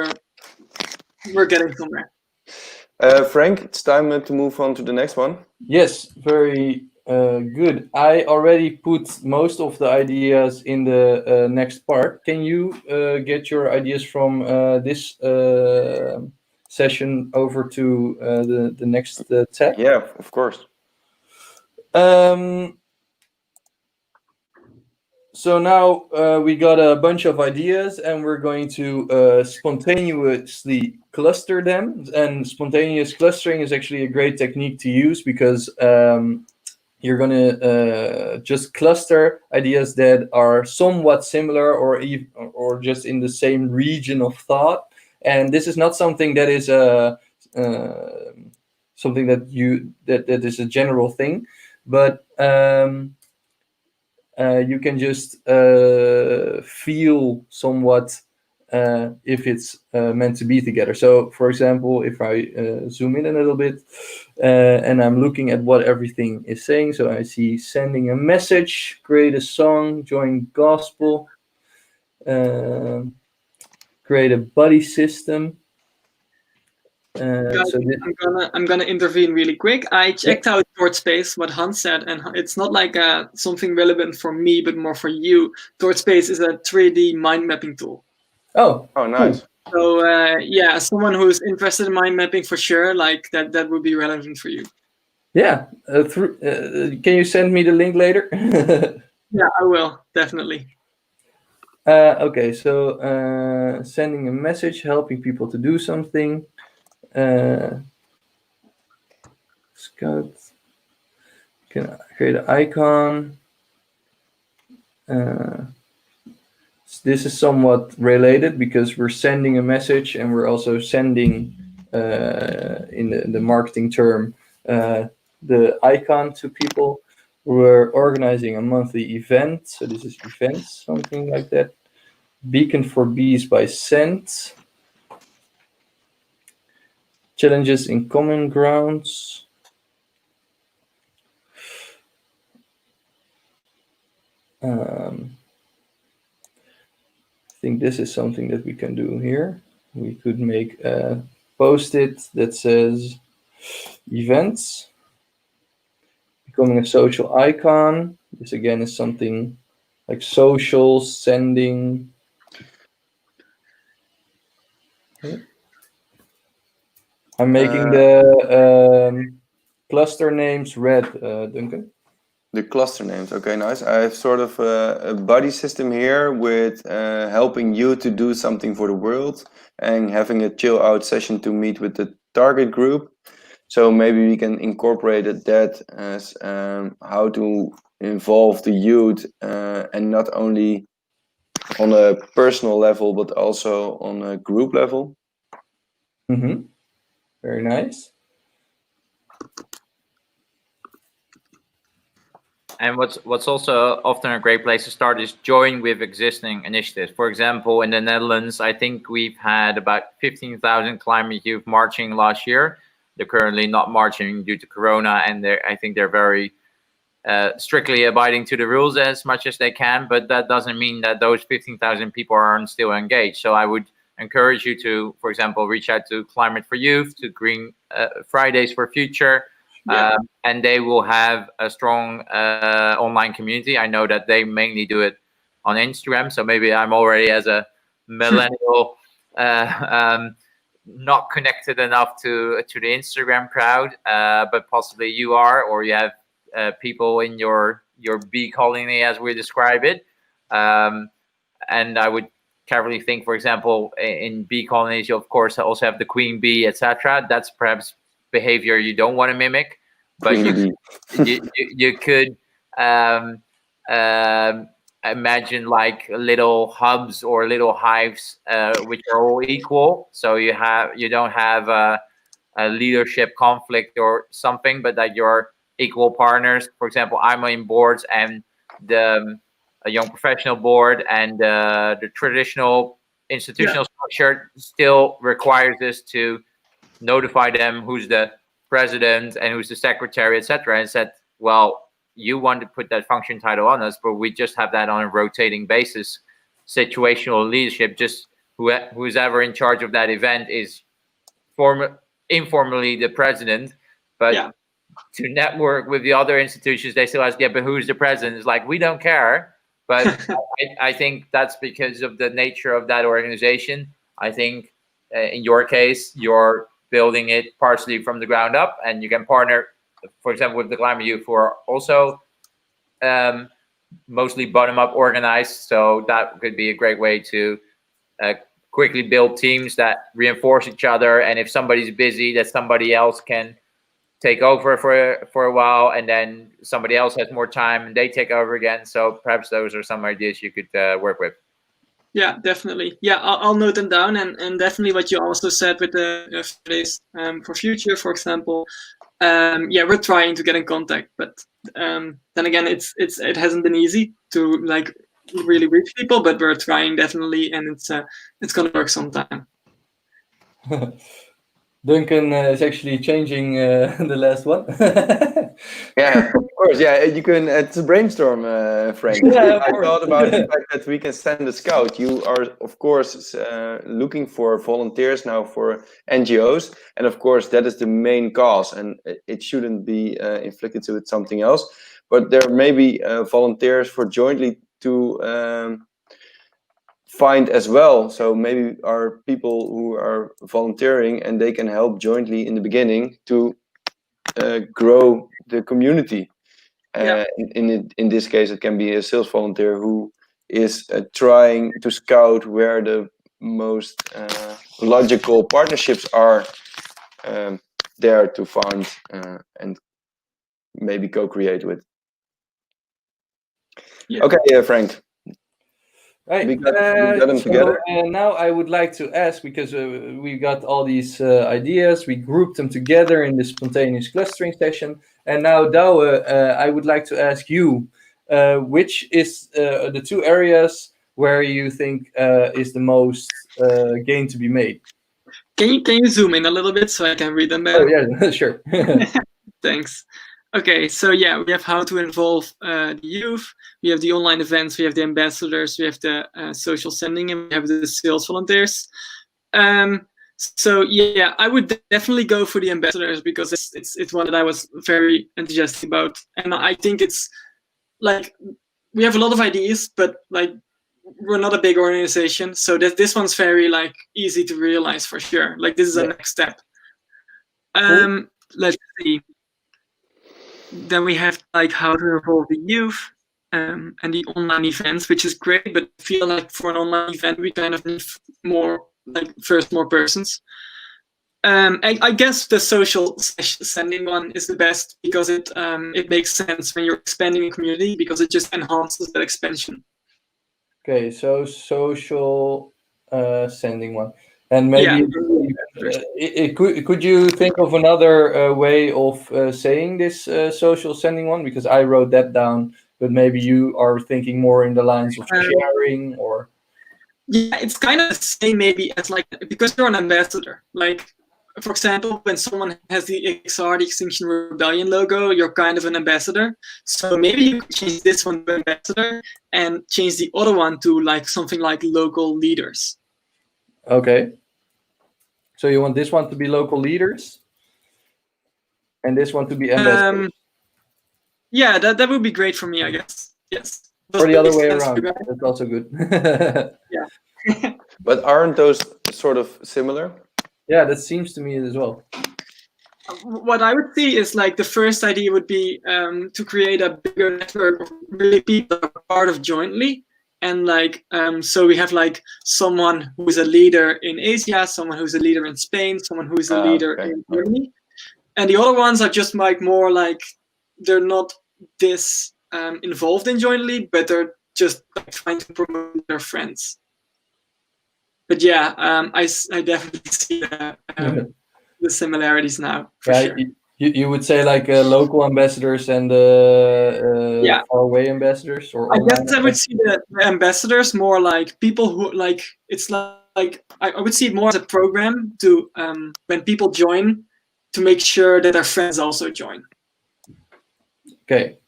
We're getting somewhere. Frank, it's time to move on to the next one. Yes, very good. I already put most of the ideas in the next part. Can you get your ideas from this session over to the next tab? Yeah, of course. So now we got a bunch of ideas and we're going to spontaneously cluster them. And spontaneous clustering is actually a great technique to use because you're going to just cluster ideas that are somewhat similar or just in the same region of thought. And this is not something that is something that is a general thing, but you can just feel somewhat if it's meant to be together. So, for example, if I zoom in a little bit and I'm looking at what everything is saying, so I see sending a message, create a song, join gospel, create a buddy system. I'm gonna intervene really quick. I checked out ThoughtSpace, what Hans said, and it's not like something relevant for me, but more for you. ThoughtSpace is a 3D mind mapping tool. Oh, nice. So yeah, someone who's interested in mind mapping for sure, like that would be relevant for you. Yeah. Can you send me the link later? Yeah, I will definitely. Okay, so sending a message, helping people to do something. Scout. Can create an icon. This is somewhat related because we're sending a message and we're also sending, in the marketing term, the icon to people. We're organizing a monthly event, so this is events, something like that. Beacon for Bees by Scent. Challenges in common grounds. I think this is something that we can do here. We could make a post-it that says events. Becoming a social icon. This again is something like social, sending. Okay. I'm making the cluster names red, Duncan. The cluster names, okay, nice. I have sort of a buddy system here with helping you to do something for the world and having a chill out session to meet with the target group. So maybe we can incorporate that as how to involve the youth and not only on a personal level, but also on a group level. Mm-hmm. Very nice. And what's also often a great place to start is join with existing initiatives. For example, in the Netherlands, I think we've had about 15,000 climate youth marching last year. They're currently not marching due to Corona, and I think they're very strictly abiding to the rules as much as they can. But that doesn't mean that those 15,000 people aren't still engaged. So I would encourage you to, for example, reach out to Climate for Youth, to Green Fridays for Future. Yeah. And they will have a strong online community. I know that they mainly do it on Instagram, so maybe I'm already, as a millennial, not connected enough to the Instagram crowd, but possibly you are, or you have people in your bee colony, as we describe it. And I would carefully think, for example, in bee colonies, you of course also have the queen bee, etc. That's perhaps behavior you don't want to mimic, but you could imagine like little hubs or little hives which are all equal, so you don't have a leadership conflict or something, but that you're equal partners. For example, I'm in boards, and a young professional board, and the traditional institutional structure still requires us to notify them who's the president and who's the secretary, etc. And said, well, you want to put that function title on us, but we just have that on a rotating basis. Situational leadership, just who's ever in charge of that event is informally the president, but to network with the other institutions, they still ask, yeah, but who's the president? It's like, we don't care. But I think that's because of the nature of that organization. I think in your case, you're building it partially from the ground up, and you can partner, for example, with the Climate Youth, who are also mostly bottom-up organized. So that could be a great way to quickly build teams that reinforce each other. And if somebody's busy, that somebody else can take over for a while, and then somebody else has more time and they take over again. So perhaps those are some ideas you could work with. Yeah, definitely. Yeah, I'll note them down, and definitely what you also said with the Fridays for Future, for example. Yeah, we're trying to get in contact, but then again, it hasn't been easy to like really reach people, but we're trying definitely, and it's gonna work sometime. Duncan is actually changing the last one. Yeah, of course. Yeah, you can. It's a brainstorm, Frank. Yeah, I thought about the fact that we can send a scout. You are, of course, looking for volunteers now for NGOs, and of course that is the main cause, and it shouldn't be inflicted with something else. But there may be volunteers for jointly to find as well. So maybe are people who are volunteering and they can help jointly in the beginning to grow the community. In this case, it can be a sales volunteer who is trying to scout where the most logical partnerships are there to find and maybe co-create with. Yeah. Okay, Frank. Right. We got them together. Now I would like to ask, because we got all these ideas, we grouped them together in this spontaneous clustering session, and now Douwe, I would like to ask you, which is the 2 areas where you think is the most gain to be made? Can you zoom in a little bit so I can read them better? Oh yeah, sure. Thanks. Okay, so yeah, we have how to involve the youth, we have the online events, we have the ambassadors, we have the social sending, and we have the sales volunteers. So yeah, I would definitely go for the ambassadors because it's one that I was very enthusiastic about, and I think it's like we have a lot of ideas, but like we're not a big organization, so this one's very like easy to realize for sure. Like this is a next step. Cool. Let's see. Then we have like how to involve the youth and the online events, which is great, but I feel like for an online event we kind of need more persons. I guess the social sending one is the best because it makes sense when you're expanding a community because it just enhances that expansion. Okay, so social sending one, and maybe could you think of another way of saying this social sending one? Because I wrote that down, but maybe you are thinking more in the lines of sharing or. Yeah, it's kind of the same maybe as like because you're an ambassador. Like for example, when someone has the XR, the Extinction Rebellion logo, you're kind of an ambassador. So maybe you could change this one to ambassador and change the other one to like something like local leaders. Okay. So you want this one to be local leaders, and this one to be ambassadors. Yeah, that would be great for me, I guess. Yes. Or the other way around. That's also good. Yeah. But aren't those sort of similar? Yeah, that seems to me as well. What I would see is like the first idea would be to create a bigger network of really people that are part of jointly. And like, so we have like someone who is a leader in Asia, someone who's a leader in Spain, someone who is a leader in Germany. And the other ones are just like more like, they're not this involved in jointly, but they're just like, trying to promote their friends. But yeah, I definitely see the similarities now. For sure. You would say like local ambassadors and far away ambassadors, or I guess I would see the ambassadors more like people who like it's like I would see it more as a program to when people join to make sure that their friends also join. Okay.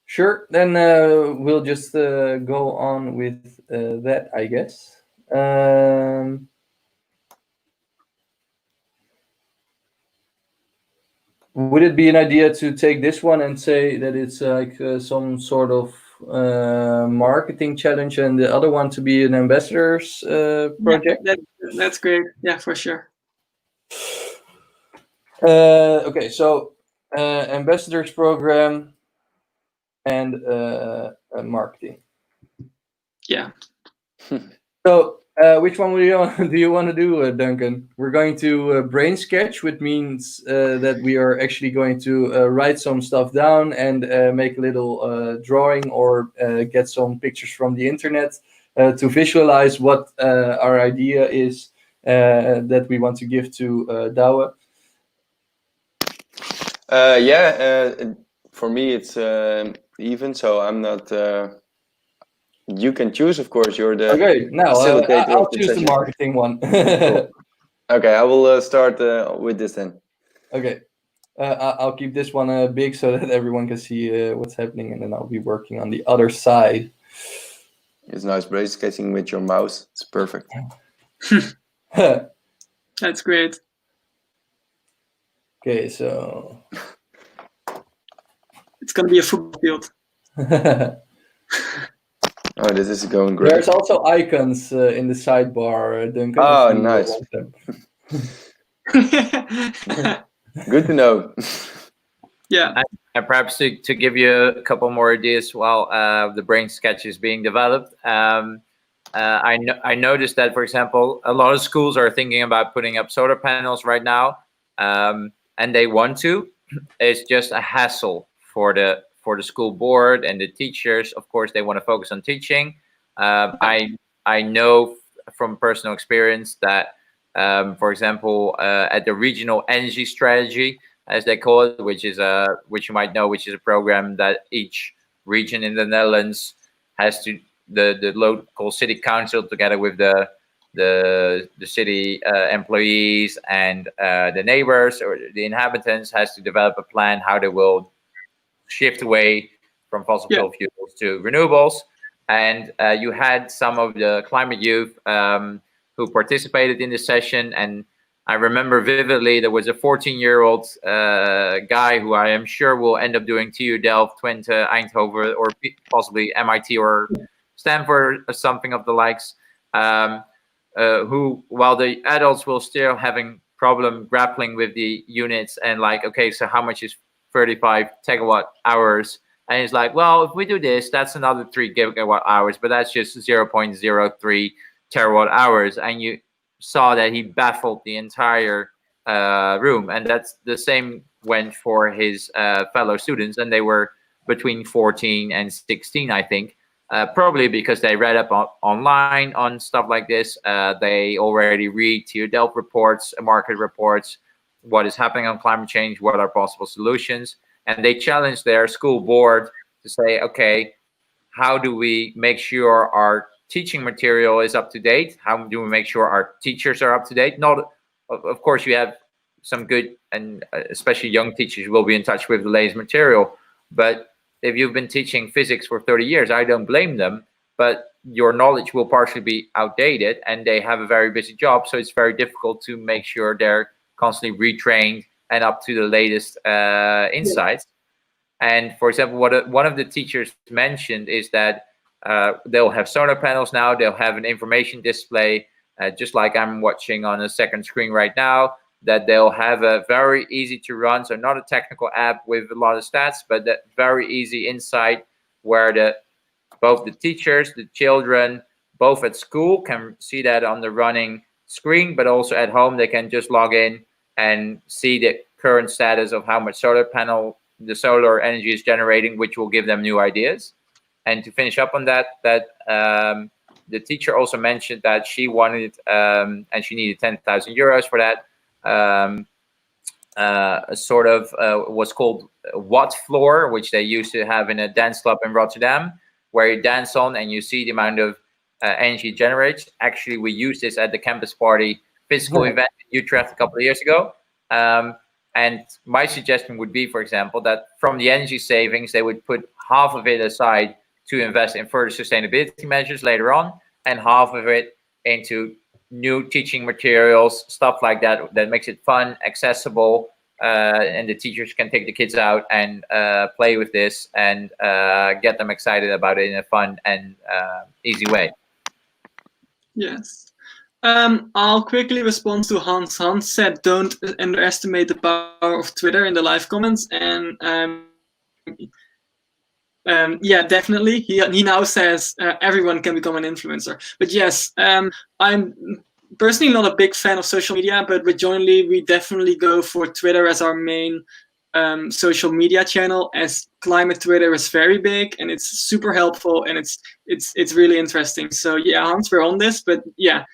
Sure. Then we'll just go on with that, I guess. Would it be an idea to take this one and say that it's like some sort of marketing challenge, and the other one to be an ambassadors project? Yeah, that's great. Yeah, for sure. Okay, so ambassadors program and marketing. Yeah. So which one do you want to do, Duncan? We're going to brain sketch, which means that we are actually going to write some stuff down and make a little drawing or get some pictures from the internet to visualize what our idea is that we want to give to Douwe. For me it's even, so I'm not. You can choose, of course. You're the facilitator. I'll choose the marketing one. Cool. Okay, I will start with this then. Okay, I'll keep this one big so that everyone can see what's happening, and then I'll be working on the other side. It's nice brain sketching with your mouse. It's perfect. That's great. Okay, so it's gonna be a football field. Oh, this is going great. There's also icons in the sidebar, Duncan. Oh, if you nice. want them. Good to know. Yeah. And perhaps to give you a couple more ideas while the brain sketch is being developed, I noticed that, for example, a lot of schools are thinking about putting up solar panels right now, and they want to. It's just a hassle for the school board and the teachers. Of course, they want to focus on teaching. I know from personal experience that, for example, at the regional energy strategy, as they call it, which you might know, which is a program that each region in the Netherlands has to, the local city council together with the city employees and the neighbors or the inhabitants has to develop a plan how they will shift away from fossil fuel fuels to renewables. And you had some of the climate youth who participated in the session, and I remember vividly there was a 14-year-old guy who I am sure will end up doing TU Delft, Twente, Eindhoven, or possibly MIT or Stanford or something of the likes, who, while the adults will still having problem grappling with the units and like, okay, so how much is 35 tegawatt hours? And he's like, well, if we do this, that's another 3 gigawatt hours, but that's just 0.03 terawatt hours. And you saw that he baffled the entire room. And that's the same went for his fellow students. And they were between 14 and 16, I think, probably because they read up online on stuff like this. They already read TU Delft reports, market reports, what is happening on climate change, what are possible solutions. And they challenged their school board to say, okay, how do we make sure our teaching material is up to date? How do we make sure our teachers are up to date? Not, of course, you have some good and especially young teachers will be in touch with the latest material. But if you've been teaching physics for 30 years, I don't blame them. But your knowledge will partially be outdated, and they have a very busy job. So it's very difficult to make sure they're constantly retrained and up to the latest insights. And for example, what one of the teachers mentioned is that they'll have solar panels now. They'll have an information display, just like I'm watching on a second screen right now, that they'll have a very easy to run, so not a technical app with a lot of stats, but that very easy insight where both the teachers, the children, both at school can see that on the running screen, but also at home they can just log in and see the current status of how much the solar energy is generating, which will give them new ideas. And to finish up on that, the teacher also mentioned that she wanted, and she needed 10,000 euros for that, a sort of what's called watt floor, which they used to have in a dance club in Rotterdam, where you dance on and you see the amount of energy generated. Actually, we used this at the campus party physical event in Utrecht a couple of years ago. And my suggestion would be, for example, that from the energy savings, they would put half of it aside to invest in further sustainability measures later on, and half of it into new teaching materials, stuff like that, that makes it fun, accessible, and the teachers can take the kids out and play with this and get them excited about it in a fun and easy way. Yes. I'll quickly respond to Hans. Hans said, don't underestimate the power of Twitter in the live comments. And yeah, definitely. He now says everyone can become an influencer. But yes, I'm personally not a big fan of social media, but with Jointly, we definitely go for Twitter as our main social media channel, as climate Twitter is very big and it's super helpful and it's really interesting. So yeah, Hans, we're on this, but yeah,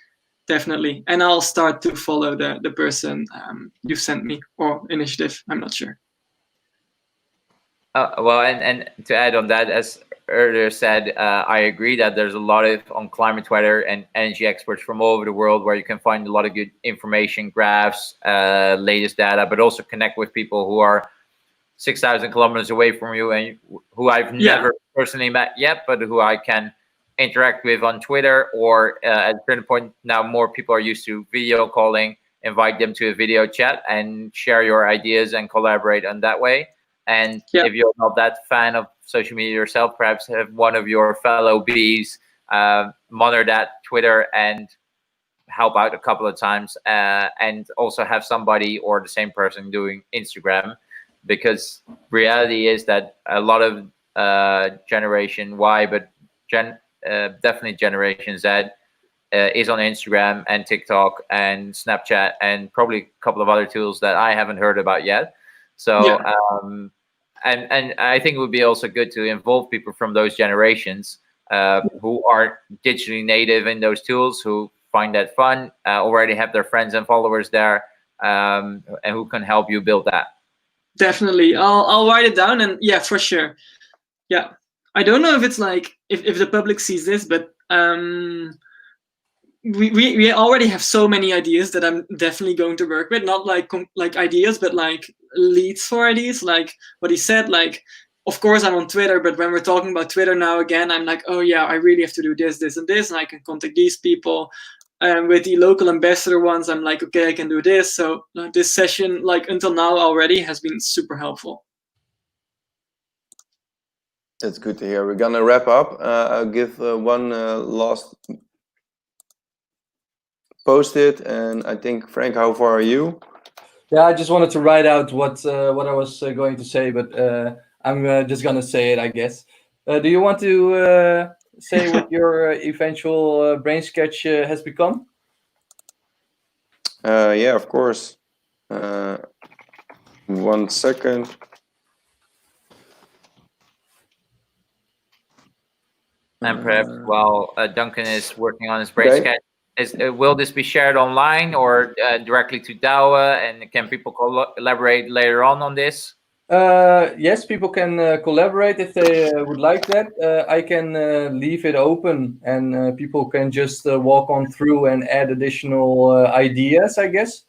definitely. And I'll start to follow the person you sent me, or initiative, I'm not sure. Well, and to add on that, as earlier said, I agree that there's a lot on climate Twitter and energy experts from all over the world where you can find a lot of good information, graphs, latest data, but also connect with people who are 6,000 kilometers away from you and who I've never personally met yet, but who I can interact with on Twitter, or at a certain point now more people are used to video calling, invite them to a video chat and share your ideas and collaborate on that way. And Yeah. if you're not that fan of social media yourself, perhaps have one of your fellow Bs monitor that Twitter and help out a couple of times, and also have somebody or the same person doing Instagram, because reality is that a lot of Generation Y, but definitely Generation Z is on Instagram and TikTok and Snapchat and probably a couple of other tools that I haven't heard about yet. So Yeah. and I think it would be also good to involve people from those generations who are digitally native in those tools, who find that fun, already have their friends and followers there, and who can help you build that. Definitely. I'll write it down, and yeah, for sure. Yeah. I don't know if it's like if the public sees this, but we already have so many ideas that I'm definitely going to work with. Not like like ideas, but like leads for ideas. Like what he said. Like, of course, I'm on Twitter, but when we're talking about Twitter now again, I'm like, oh yeah, I really have to do this, this, and this, and I can contact these people. And with the local ambassador ones, I'm like, okay, I can do this. So this session, like until now already, has been super helpful. That's good to hear. We're gonna wrap up. I'll give one last post-it, and I think, Frank, how far are you? Yeah, I just wanted to write out what I was going to say, but I'm just gonna say it, I guess. Do you want to say what your eventual brain sketch has become? Yeah, of course. 1 second. And perhaps while Duncan is working on his brain Okay. sketch, will this be shared online or directly to Douwe? And can people collaborate later on this? Yes, people can collaborate if they would like that. I can leave it open, and people can just walk on through and add additional ideas, I guess.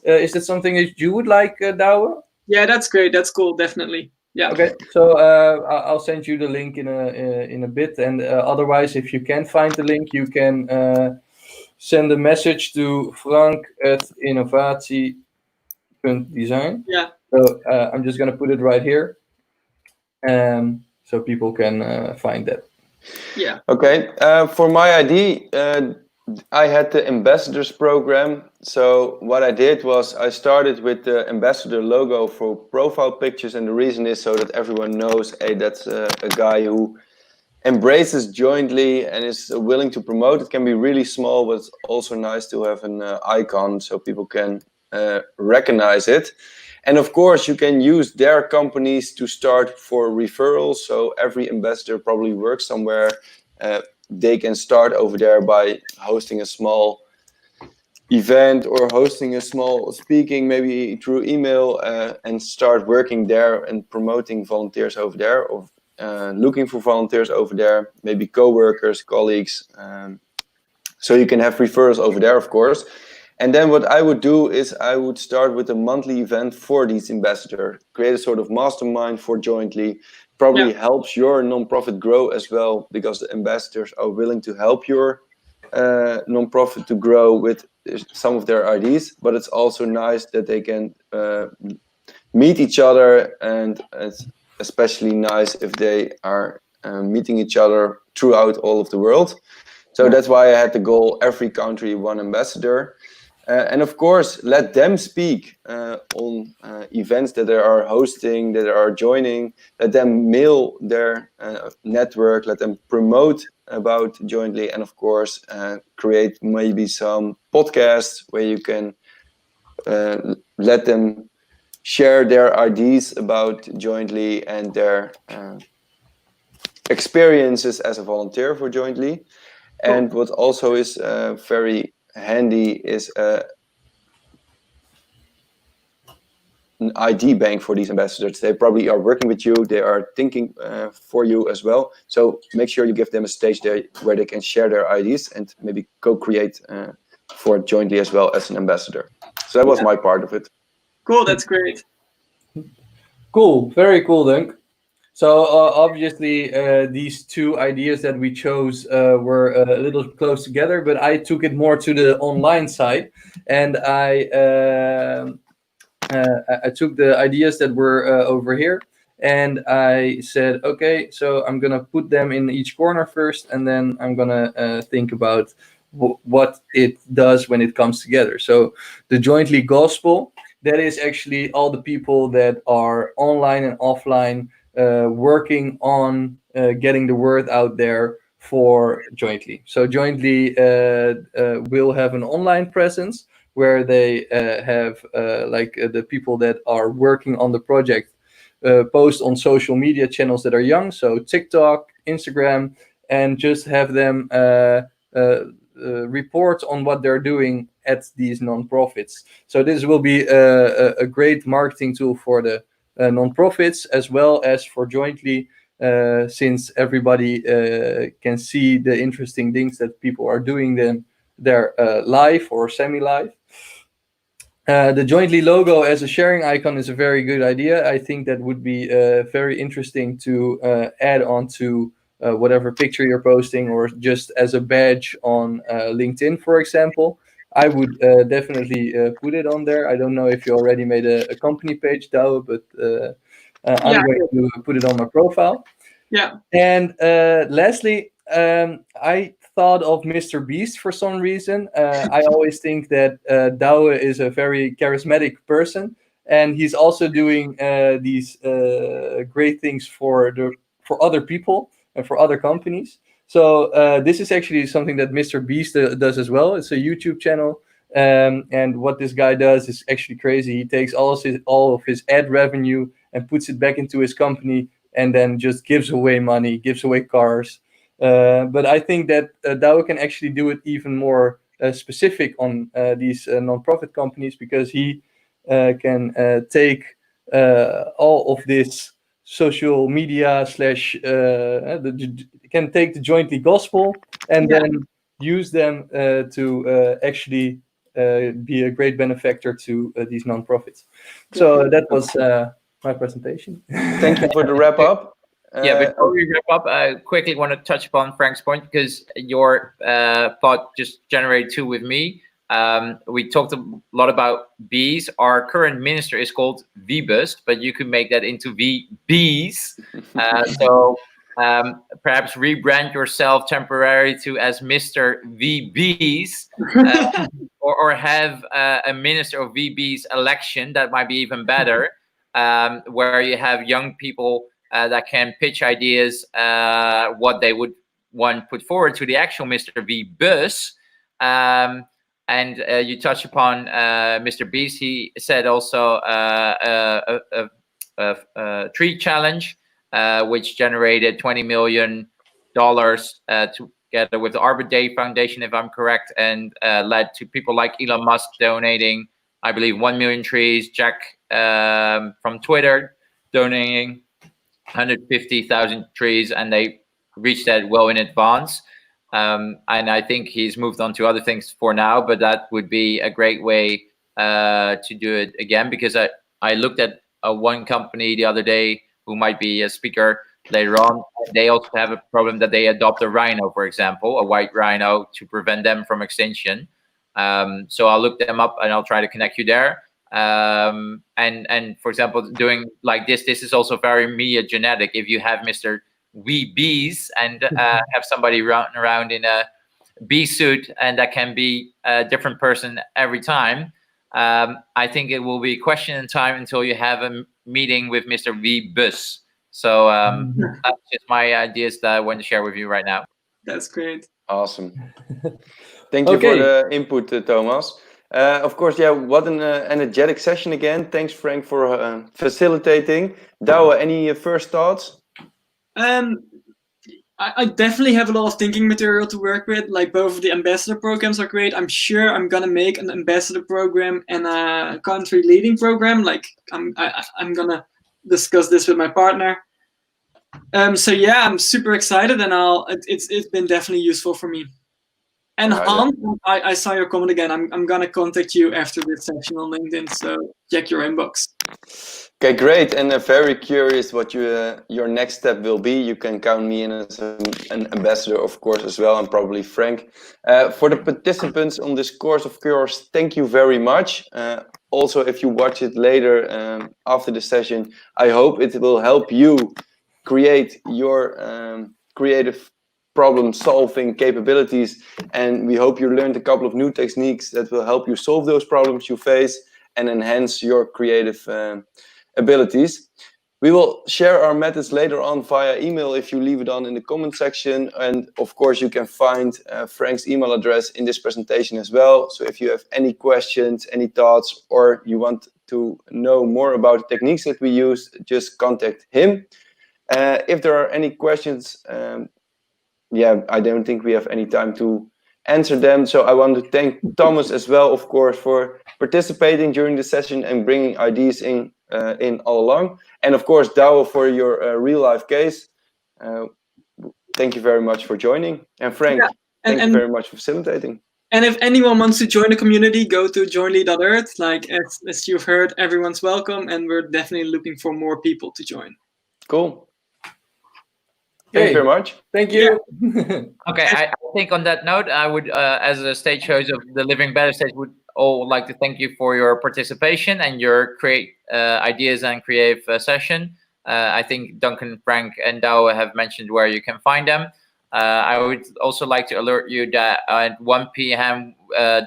Is that something that you would like, Douwe? Yeah, that's great. That's cool. Definitely. Yeah. Okay, so I'll send you the link in a bit, and otherwise, if you can't find the link, you can send a message to frank@innovatie.design. Yeah. So I'm just gonna put it right here, so people can find that. Yeah. Okay. For my ID, I had the ambassadors program. So what I did was I started with the ambassador logo for profile pictures, and the reason is so that everyone knows, hey, that's a guy who embraces jointly and is willing to promote. It can be really small, but it's also nice to have an icon so people can recognize it. And of course, you can use their companies to start for referrals. So every ambassador probably works somewhere. They can start over there by hosting a small event or hosting a small speaking, maybe through email, and start working there and promoting volunteers over there, or looking for volunteers over there, maybe co-workers, colleagues. So you can have referrals over there, of course. And then what I would do is I would start with a monthly event for these ambassadors, create a sort of mastermind for jointly. Probably helps your nonprofit grow as well, because the ambassadors are willing to help your nonprofit to grow with some of their ideas. But it's also nice that they can meet each other, and it's especially nice if they are meeting each other throughout all of the world. So that's why I had the goal, every country, one ambassador. And of course, let them speak on events that they are hosting, that they are joining. Let them mail their network, let them promote about jointly, and of course, create maybe some podcasts where you can let them share their ideas about jointly and their experiences as a volunteer for jointly. And what also is very handy is an ID bank for these ambassadors. They probably are working with you, they are thinking for you as well. So make sure you give them a stage there where they can share their ideas and maybe co-create for jointly as well as an ambassador. So that was my part of it. Cool, that's great. Cool, very cool, Dunk. So obviously these two ideas that we chose were a little close together, but I took it more to the online side, and I took the ideas that were over here, And I said, okay, so I'm gonna put them in each corner first, and then I'm gonna think about what it does when it comes together. So the jointly gospel, that is actually all the people that are online and offline working on getting the word out there for Jointly. So Jointly will have an online presence where they have the people that are working on the project post on social media channels that are young, so TikTok, Instagram, and just have them report on what they're doing at these nonprofits. So this will be a great marketing tool for the nonprofits as well as for Jointly, since everybody can see the interesting things that people are doing then they're live or semi-live. The Jointly logo as a sharing icon is a very good idea. I think that would be very interesting to add on to whatever picture you're posting, or just as a badge on LinkedIn, for example. I would definitely put it on there. I don't know if you already made a company page, Douwe, but I'm going to put it on my profile. Yeah. And lastly, I thought of Mr. Beast for some reason. I always think that Douwe is a very charismatic person, and he's also doing these great things for other people and for other companies. So this is actually something that Mr. Beast does as well. It's a YouTube channel. And what this guy does is actually crazy. He takes all of his ad revenue and puts it back into his company, and then just gives away money, gives away cars. But I think that Douwe can actually do it even more specific on these nonprofit companies, because he can take all of this social media slash can take the Jointly gospel and then use them to actually be a great benefactor to these nonprofits. So that was my presentation. Thank you for the wrap up. Yeah, before we wrap up, I quickly want to touch upon Frank's point, because your thought just generated two with me. We talked a lot about bees. Our current minister is called VBust, but you could make that into VBs. So perhaps rebrand yourself temporarily to as Mr. VBs, or have a minister of VBs election. That might be even better, where you have young people that can pitch ideas, what they would want put forward to the actual Mr. V Bus. And you touch upon Mr. Beast. He said also a tree challenge, which generated $20 million together with the Arbor Day Foundation, if I'm correct, and led to people like Elon Musk donating, I believe, 1 million trees. Jack from Twitter donating 150,000 trees, and they reached that well in advance. And I think he's moved on to other things for now, but that would be a great way to do it again, because I looked at one company the other day who might be a speaker later on. They also have a problem that they adopt a rhino, for example, a white rhino, to prevent them from extinction. So I'll look them up and I'll try to connect you there. And for example, doing like this is also very media genetic. If you have Mr. Wee Bees and have somebody running around in a bee suit, and that can be a different person every time, I think it will be a question in time until you have a meeting with Mr. V Bus. So that's just my ideas that I want to share with you right now. That's great. Awesome. Thank you for the input, Thomas. Of course, yeah, what an energetic session again. Thanks, Frank, for facilitating. Douwe, any first thoughts? I definitely have a lot of thinking material to work with. Like, both of the ambassador programs are great. I'm sure I'm gonna make an ambassador program and a country leading program. Like, I'm gonna discuss this with my partner. So yeah, I'm super excited, and it's been definitely useful for me. And Hans, I saw your comment again. I'm gonna contact you after this session on LinkedIn, so check your inbox. Okay, great. And very curious what your next step will be. You can count me in as an ambassador, of course, as well, and probably Frank. For the participants on this course, of course, thank you very much. also if you watch it later after the session, I hope it will help you create your creative problem-solving capabilities, and we hope you learned a couple of new techniques that will help you solve those problems you face and enhance your creative abilities. We will share our methods later on via email if you leave it on in the comment section, and of course you can find Frank's email address in this presentation as well. So if you have any questions, any thoughts, or you want to know more about the techniques that we use, just contact him. If there are any questions, I don't think we have any time to answer them. So I want to thank Thomas as well, of course, for participating during the session and bringing ideas in all along. And of course, Douwe, for your real life case. Thank you very much for joining. And Frank, thank you very much for facilitating. And if anyone wants to join the community, go to jointly.earth. Like as you've heard, everyone's welcome, and we're definitely looking for more people to join. Cool. Thank you very much. Thank you. Yeah. Okay, I think on that note, I would, as a stage host of the Living Better stage, would all like to thank you for your participation and your ideas and creative session. I think Duncan, Frank, and Douwe have mentioned where you can find them. I would also like to alert you that at 1 p.m.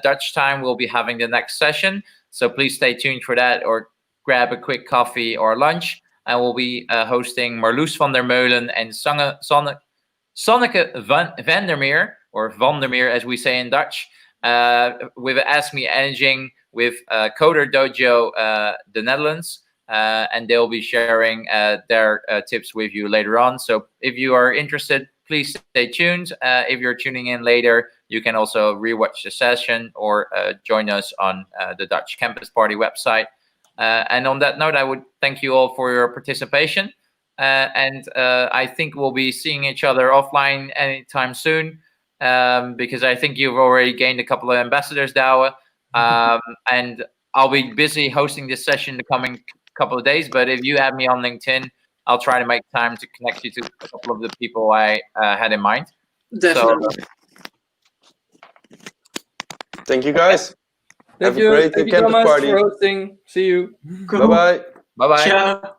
Dutch time, we'll be having the next session. So please stay tuned for that, or grab a quick coffee or lunch. And we'll be hosting Marloes van der Meulen and Sonneke van der Meer, or Van der Meer as we say in Dutch, with Ask Me Anything with Coder Dojo, the Netherlands. And they'll be sharing their tips with you later on. So if you are interested, please stay tuned. If you're tuning in later, you can also rewatch the session or join us on the Dutch Campus Party website. And on that note, I would thank you all for your participation. And I think we'll be seeing each other offline anytime soon, because I think you've already gained a couple of ambassadors, Douwe. And I'll be busy hosting this session the coming couple of days. But if you add me on LinkedIn, I'll try to make time to connect you to a couple of the people I had in mind. Definitely. So, thank you, guys. Thank Have a great Thank you, campus Thomas, party. for hosting. See you. Bye-bye. bye-bye. Ciao.